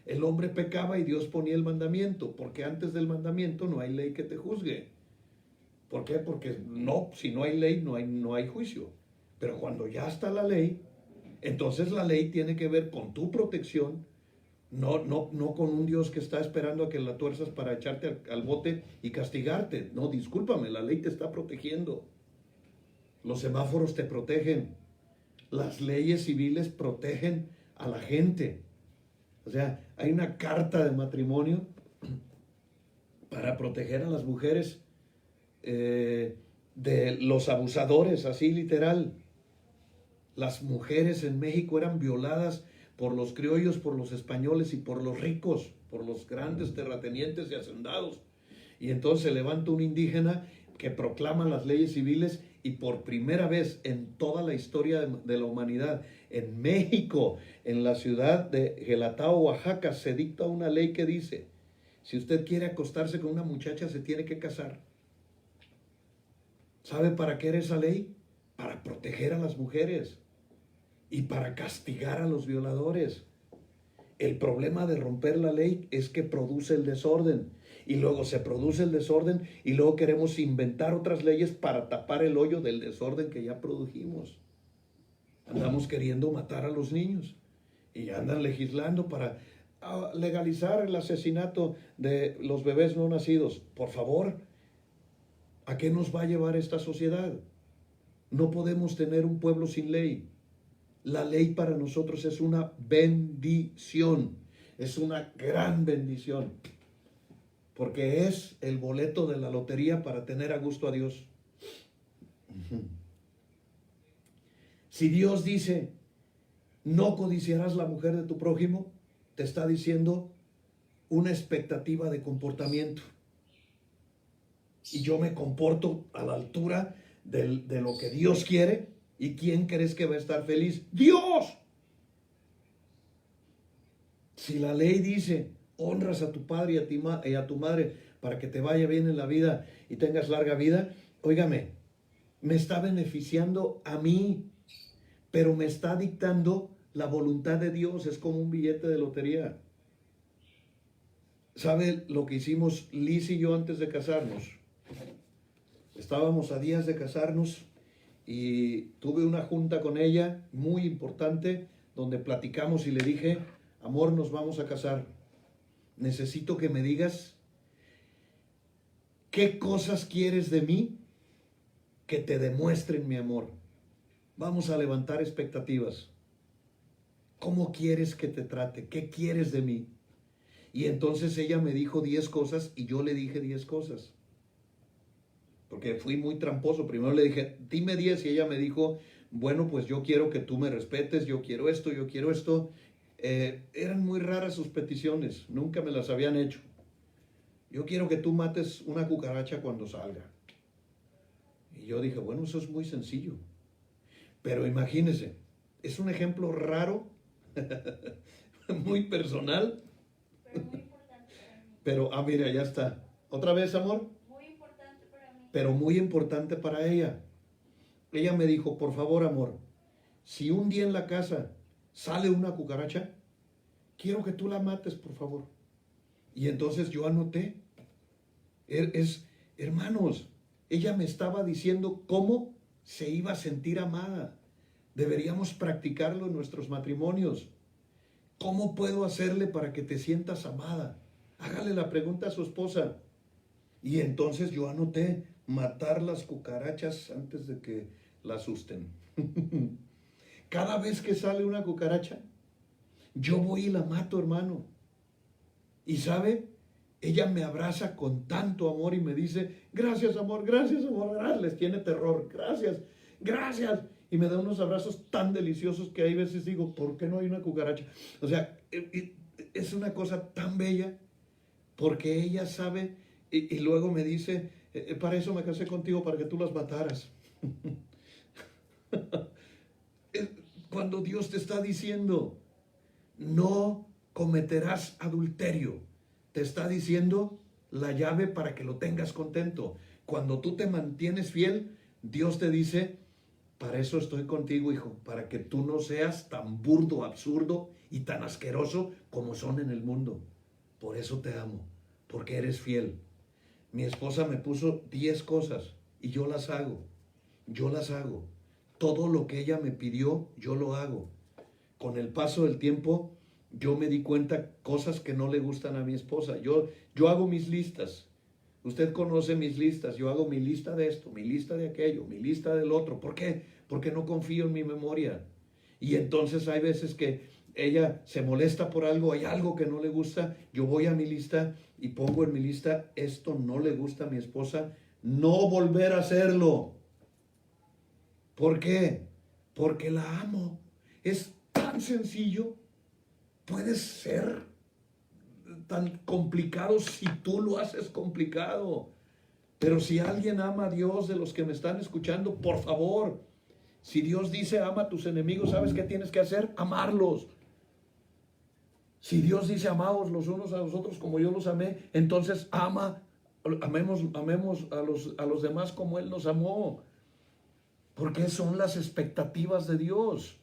El hombre pecaba y Dios ponía el mandamiento, porque antes del mandamiento no hay ley que te juzgue. ¿Por qué? Porque si no hay ley, no hay juicio. Pero cuando ya está la ley, entonces la ley tiene que ver con tu protección, no con un Dios que está esperando a que la tuerzas para echarte al bote y castigarte. No, discúlpame, la ley te está protegiendo. Los semáforos te protegen. Las leyes civiles protegen a la gente. O sea, hay una carta de matrimonio para proteger a las mujeres de los abusadores, así literal. Las mujeres en México eran violadas por los criollos, por los españoles y por los ricos, por los grandes terratenientes y hacendados. Y entonces se levanta un indígena que proclama las leyes civiles, y por primera vez en toda la historia de la humanidad, en México, en la ciudad de Gelatao, Oaxaca, se dicta una ley que dice: si usted quiere acostarse con una muchacha, se tiene que casar. ¿Sabe para qué era esa ley? Para proteger a las mujeres y para castigar a los violadores. El problema de romper la ley es que produce el desorden. Y luego se produce el desorden y luego queremos inventar otras leyes para tapar el hoyo del desorden que ya produjimos. Andamos queriendo matar a los niños y andan legislando para legalizar el asesinato de los bebés no nacidos. Por favor, ¿a qué nos va a llevar esta sociedad? No podemos tener un pueblo sin ley. La ley para nosotros es una bendición, es una gran bendición, porque es el boleto de la lotería para tener a gusto a Dios. Si Dios dice: no codiciarás la mujer de tu prójimo, te está diciendo una expectativa de comportamiento. Y yo me comporto a la altura de lo que Dios quiere. ¿Y quién crees que va a estar feliz? ¡Dios! Si la ley dice: honras a tu padre y a tu madre para que te vaya bien en la vida y tengas larga vida, óigame, me está beneficiando a mí, pero me está dictando la voluntad de Dios. Es como un billete de lotería. ¿Sabe lo que hicimos Liz y yo antes de casarnos? Estábamos a días de casarnos y tuve una junta con ella muy importante donde platicamos y le dije: amor, nos vamos a casar. Necesito que me digas qué cosas quieres de mí que te demuestren mi amor. Vamos a levantar expectativas. ¿Cómo quieres que te trate? ¿Qué quieres de mí? Y entonces ella me dijo 10 cosas y yo le dije 10 cosas. Porque fui muy tramposo. Primero le dije: dime 10, y ella me dijo: bueno, pues yo quiero que tú me respetes, yo quiero esto, yo quiero esto. Eran muy raras sus peticiones, nunca me las habían hecho. yo quiero que tú mates una cucaracha cuando salga. Y yo dije, bueno, eso es muy sencillo. Pero imagínese, es un ejemplo raro, muy personal, Pero muy importante para mí. pero, mira, ya está. ¿Otra vez, amor? Muy importante para mí. Pero muy importante para ella. Ella me dijo, por favor, amor, si un día en la casa sale una cucaracha, quiero que tú la mates, por favor. Y entonces yo anoté. Hermanos, ella me estaba diciendo cómo se iba a sentir amada. Deberíamos practicarlo en nuestros matrimonios. ¿Cómo puedo hacerle para que te sientas amada? Hágale la pregunta a su esposa. Y entonces yo anoté matar las cucarachas antes de que la asusten. Cada vez que sale una cucaracha, yo voy y la mato, hermano. Y sabe, ella me abraza con tanto amor y me dice, gracias amor, gracias amor, gracias. Les tiene terror, gracias, gracias. Y me da unos abrazos tan deliciosos que hay veces digo, ¿por qué no hay una cucaracha? O sea, es una cosa tan bella porque ella sabe y luego me dice, para eso me casé contigo, para que tú las mataras. Cuando Dios te está diciendo, no cometerás adulterio, te está diciendo la llave para que lo tengas contento. Cuando tú te mantienes fiel, Dios te dice, para eso estoy contigo, hijo, para que tú no seas tan burdo, absurdo y tan asqueroso como son en el mundo. Por eso te amo, porque eres fiel. Mi esposa me puso 10 cosas y yo las hago. Yo las hago. Todo lo que ella me pidió, yo lo hago. Con el paso del tiempo, yo me di cuenta cosas que no le gustan a mi esposa. Yo hago mis listas. Usted conoce mis listas. Yo hago mi lista de esto, mi lista de aquello, mi lista del otro. ¿Por qué? Porque no confío en mi memoria. Y entonces hay veces que ella se molesta por algo, hay algo que no le gusta. Yo voy a mi lista y pongo en mi lista, esto no le gusta a mi esposa, no volver a hacerlo. ¿Por qué? Porque la amo. Es tan sencillo. Puede ser tan complicado si tú lo haces complicado. Pero si alguien ama a Dios, de los que me están escuchando, por favor, si Dios dice ama a tus enemigos, ¿sabes qué tienes que hacer? Amarlos. Si Dios dice amaos los unos a los otros como yo los amé, entonces amemos a los demás como Él nos amó. Porque son las expectativas de Dios.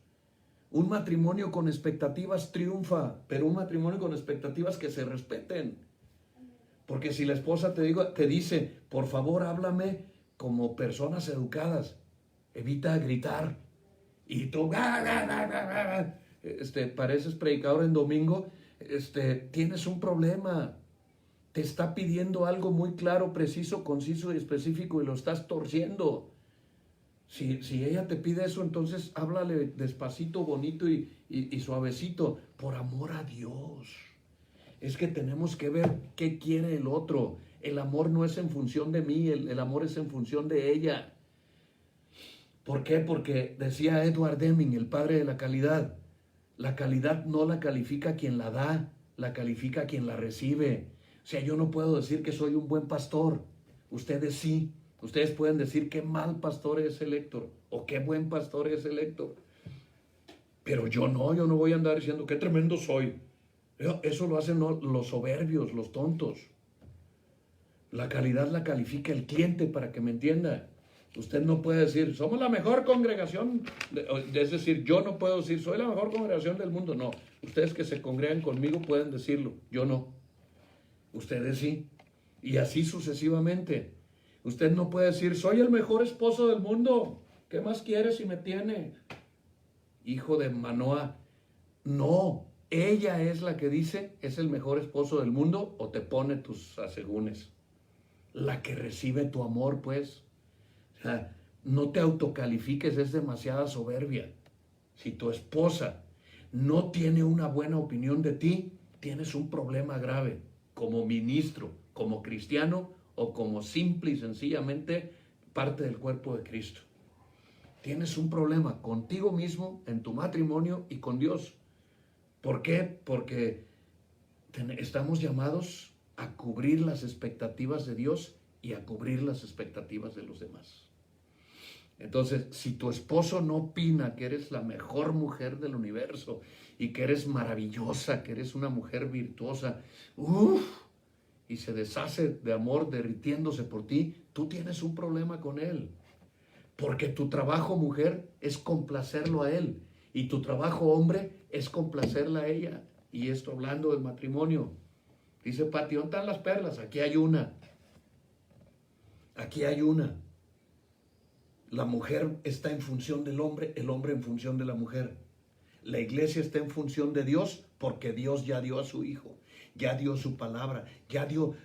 Un matrimonio con expectativas triunfa, pero un matrimonio con expectativas que se respeten. Porque si la esposa te dice, por favor, háblame como personas educadas, evita gritar. Y tú, pareces predicador en domingo, tienes un problema. Te está pidiendo algo muy claro, preciso, conciso y específico y lo estás torciendo. Si ella te pide eso, entonces háblale despacito, bonito y suavecito, por amor a Dios. Es que tenemos que ver qué quiere el otro. El amor no es en función de mí, el amor es en función de ella. ¿Por qué? Porque decía Edward Deming, el padre de la calidad no la califica quien la da, la califica quien la recibe. O sea, yo no puedo decir que soy un buen pastor, ustedes sí. Ustedes pueden decir qué mal pastor es el Héctor o qué buen pastor es el Héctor. Pero yo no voy a andar diciendo qué tremendo soy. Eso lo hacen los soberbios, los tontos. La calidad la califica el cliente, para que me entienda. Usted no puede decir, somos la mejor congregación. Es decir, yo no puedo decir, soy la mejor congregación del mundo. No, ustedes que se congregan conmigo pueden decirlo, yo no. Ustedes sí. Y así sucesivamente. Usted no puede decir, soy el mejor esposo del mundo. ¿Qué más quiere si me tiene? Hijo de Manoah. No, ella es la que dice, es el mejor esposo del mundo o te pone tus asegúnes. La que recibe tu amor, pues. O sea, no te autocalifiques, es demasiada soberbia. Si tu esposa no tiene una buena opinión de ti, tienes un problema grave como ministro, como cristiano, o como simple y sencillamente parte del cuerpo de Cristo. Tienes un problema contigo mismo, en tu matrimonio y con Dios. ¿Por qué? Porque estamos llamados a cubrir las expectativas de Dios y a cubrir las expectativas de los demás. Entonces, si tu esposo no opina que eres la mejor mujer del universo y que eres maravillosa, que eres una mujer virtuosa, y se deshace de amor derritiéndose por ti, tú tienes un problema con él. Porque tu trabajo, mujer, es complacerlo a él. Y tu trabajo, hombre, es complacerla a ella. Y esto hablando del matrimonio. Dice Pati, ¿dónde están las perlas? Aquí hay una. Aquí hay una. La mujer está en función del hombre, el hombre en función de la mujer. La iglesia está en función de Dios porque Dios ya dio a su Hijo, ya dio su palabra,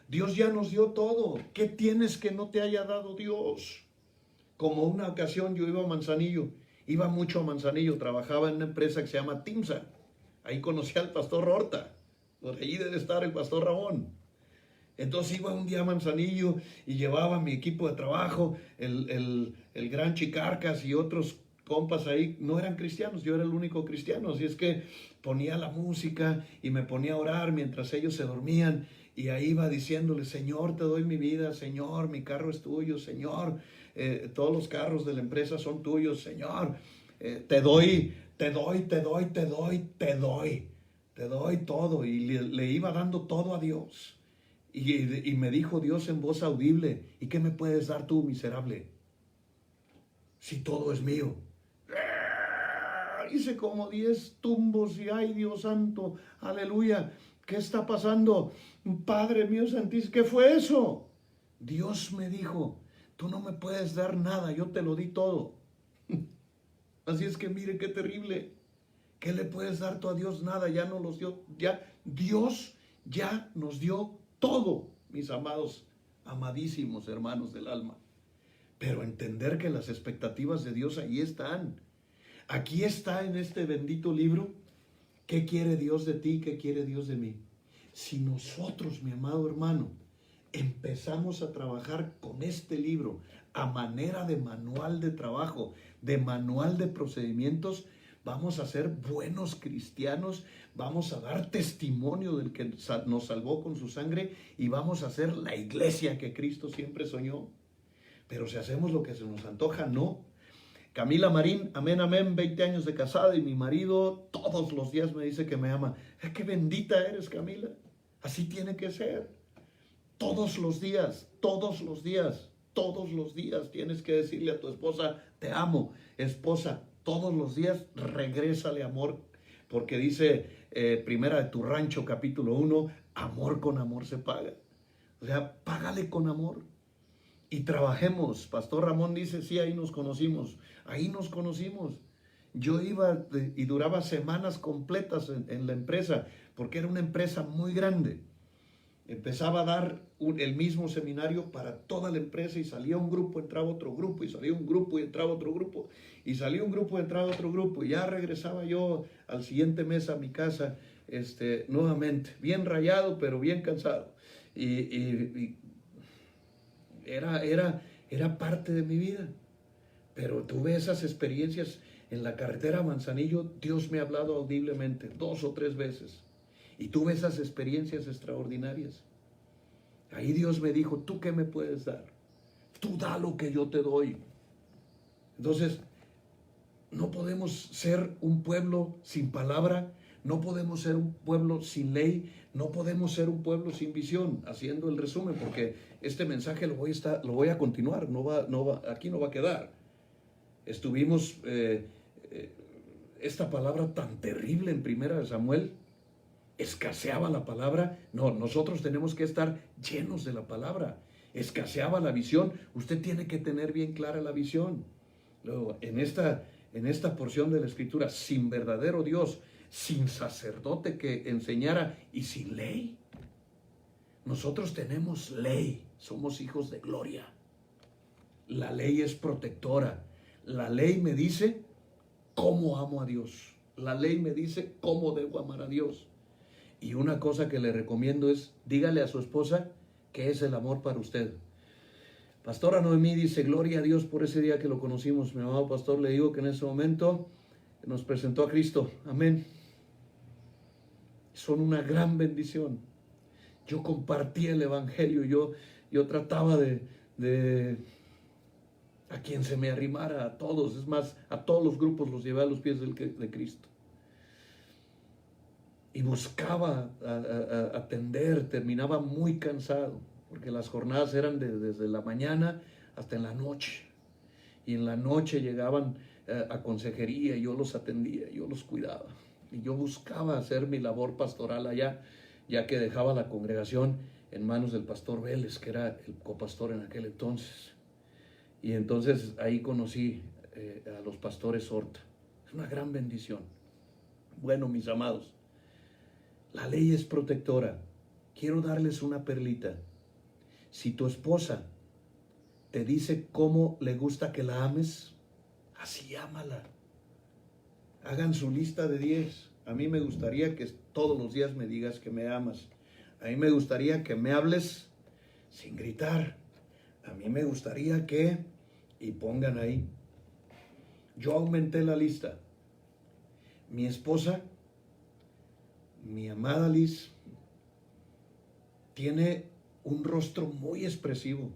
Dios ya nos dio todo. ¿Qué tienes que no te haya dado Dios? Como una ocasión yo iba a Manzanillo, iba mucho a Manzanillo, trabajaba en una empresa que se llama Timsa. Ahí conocí al pastor Horta, por ahí debe estar el pastor Ramón. Entonces iba un día a Manzanillo y llevaba mi equipo de trabajo, el gran Chicarcas y otros compas ahí, no eran cristianos, yo era el único cristiano, así es que ponía la música y me ponía a orar mientras ellos se dormían y ahí iba diciéndole, Señor, te doy mi vida, Señor, mi carro es tuyo, Señor, todos los carros de la empresa son tuyos, Señor, te doy todo y le iba dando todo a Dios. Y me dijo Dios en voz audible, ¿y qué me puedes dar tú, miserable? Si todo es mío. Hice como 10 tumbos y ay, Dios santo, aleluya, ¿qué está pasando? Padre mío santísimo, ¿qué fue eso? Dios me dijo, tú no me puedes dar nada, yo te lo di todo. Así es que mire qué terrible. ¿Qué le puedes dar tú a Dios? Nada, ya no los dio, ya Dios ya nos dio todo, mis amados, amadísimos hermanos del alma. Pero entender que las expectativas de Dios ahí están. Aquí está en este bendito libro. ¿Qué quiere Dios de ti? ¿Qué quiere Dios de mí? Si nosotros, mi amado hermano, empezamos a trabajar con este libro a manera de manual de trabajo, de manual de procedimientos, vamos a ser buenos cristianos, vamos a dar testimonio del que nos salvó con su sangre y vamos a ser la iglesia que Cristo siempre soñó. Pero si hacemos lo que se nos antoja, no. Camila Marín, amén, amén, 20 años de casada y mi marido todos los días me dice que me ama. ¡Qué bendita eres, Camila! Así tiene que ser. Todos los días tienes que decirle a tu esposa, te amo, esposa. Todos los días regrésale amor, porque dice Primera de tu Rancho, capítulo 1, amor con amor se paga. O sea, págale con amor. Y trabajemos. Pastor Ramón dice, sí, ahí nos conocimos. Yo iba y duraba semanas completas en la empresa, porque era una empresa muy grande. Empezaba a dar el mismo seminario para toda la empresa y salía un grupo, entraba otro grupo, y salía un grupo y entraba otro grupo, y salía un grupo y entraba otro grupo, y ya regresaba yo al siguiente mes a mi casa, nuevamente, bien rayado, pero bien cansado. Y era parte de mi vida. Pero tuve esas experiencias en la carretera a Manzanillo. Dios me ha hablado audiblemente 2 o 3 veces. Y tuve esas experiencias extraordinarias. Ahí Dios me dijo, ¿tú qué me puedes dar? Tú da lo que yo te doy. Entonces, no podemos ser un pueblo sin palabra, no podemos ser un pueblo sin ley, no podemos ser un pueblo sin visión, haciendo el resumen, porque este mensaje lo voy a continuar, aquí no va a quedar. Estuvimos, esta palabra tan terrible en Primera de Samuel, escaseaba la palabra. No, nosotros tenemos que estar llenos de la palabra. Escaseaba la visión, usted tiene que tener bien clara la visión. Luego, en esta porción de la Escritura, sin verdadero Dios, sin sacerdote que enseñara y sin ley. Nosotros tenemos ley, somos hijos de gloria. La ley es protectora. La ley me dice cómo amo a Dios. La ley me dice cómo debo amar a Dios. Y una cosa que le recomiendo es, dígale a su esposa qué es el amor para usted. Pastora Noemí dice, gloria a Dios por ese día que lo conocimos. Mi amado pastor, le digo que en ese momento nos presentó a Cristo. Amén. Son una gran bendición. Yo compartía el evangelio, yo trataba de a quien se me arrimara, a todos, es más, a todos los grupos los llevé a los pies de Cristo. Y buscaba atender, terminaba muy cansado, porque las jornadas eran desde la mañana hasta en la noche. Y en la noche llegaban a consejería, y yo los atendía, yo los cuidaba. Y yo buscaba hacer mi labor pastoral allá, ya que dejaba la congregación en manos del pastor Vélez, que era el copastor en aquel entonces. Y entonces ahí conocí a los pastores Horta. Es una gran bendición. Bueno, mis amados, la ley es protectora. Quiero darles una perlita. Si tu esposa te dice cómo le gusta que la ames, así ámala. Hagan su lista de 10. A mí me gustaría que todos los días me digas que me amas. A mí me gustaría que me hables sin gritar. A mí me gustaría que... Y pongan ahí. Yo aumenté la lista. Mi esposa, mi amada Liz, tiene un rostro muy expresivo.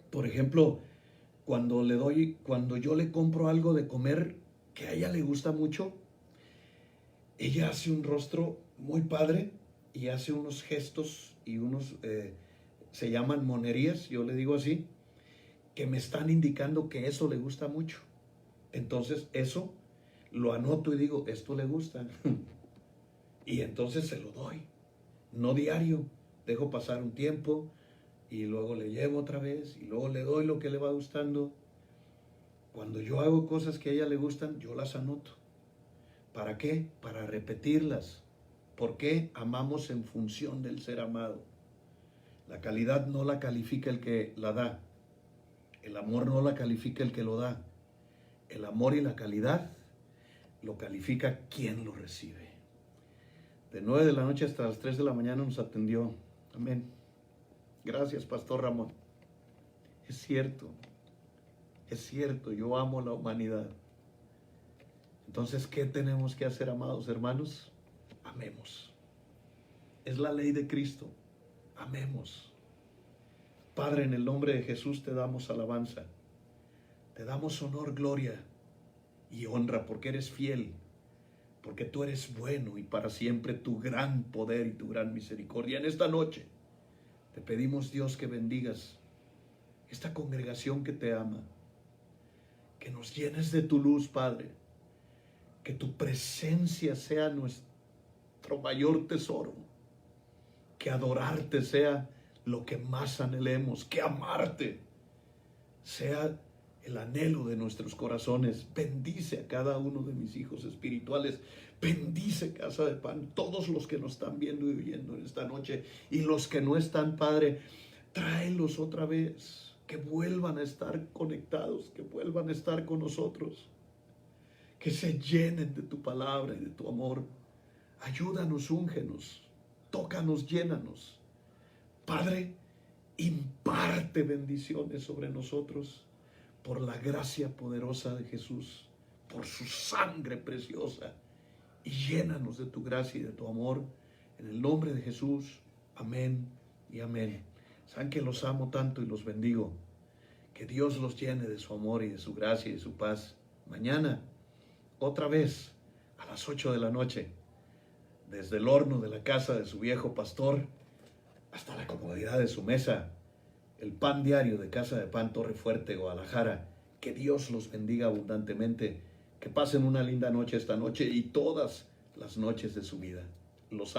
Por ejemplo, cuando yo le compro algo de comer que a ella le gusta mucho, ella hace un rostro muy padre y hace unos gestos y se llaman monerías, yo le digo así, que me están indicando que eso le gusta mucho. Entonces eso lo anoto y digo, esto le gusta. Y entonces se lo doy. No diario, dejo pasar un tiempo y luego le llevo otra vez y luego le doy lo que le va gustando. Cuando yo hago cosas que a ella le gustan, yo las anoto. ¿Para qué? Para repetirlas. ¿Por qué? Amamos en función del ser amado. La calidad no la califica el que la da. El amor no la califica el que lo da. El amor y la calidad lo califica quien lo recibe. De 9 de la noche hasta las 3 de la mañana nos atendió. Amén. Gracias, Pastor Ramón. Es cierto, yo amo la humanidad. Entonces, ¿qué tenemos que hacer, amados hermanos? Amemos. Es la ley de Cristo. Amemos. Padre, en el nombre de Jesús te damos alabanza. Te damos honor, gloria y honra porque eres fiel, porque tú eres bueno y para siempre tu gran poder y tu gran misericordia. En esta noche te pedimos, Dios, que bendigas esta congregación que te ama, que nos llenes de tu luz, Padre, que tu presencia sea nuestro mayor tesoro, que adorarte sea lo que más anhelemos, que amarte sea el anhelo de nuestros corazones. Bendice a cada uno de mis hijos espirituales. Bendice Casa de Pan, todos los que nos están viendo y oyendo en esta noche y los que no están, Padre, tráelos otra vez, que vuelvan a estar conectados, que vuelvan a estar con nosotros, que se llenen de tu palabra y de tu amor. Ayúdanos, úngenos, tócanos, llénanos. Padre, imparte bendiciones sobre nosotros por la gracia poderosa de Jesús, por su sangre preciosa, y llénanos de tu gracia y de tu amor, en el nombre de Jesús. Amén y amén. Saben que los amo tanto y los bendigo. Que Dios los llene de su amor y de su gracia y de su paz. Mañana, otra vez, a las 8 de la noche, desde el horno de la casa de su viejo pastor hasta la comodidad de su mesa, el pan diario de Casa de Pan Torre Fuerte, Guadalajara. Que Dios los bendiga abundantemente. Que pasen una linda noche esta noche y todas las noches de su vida. Los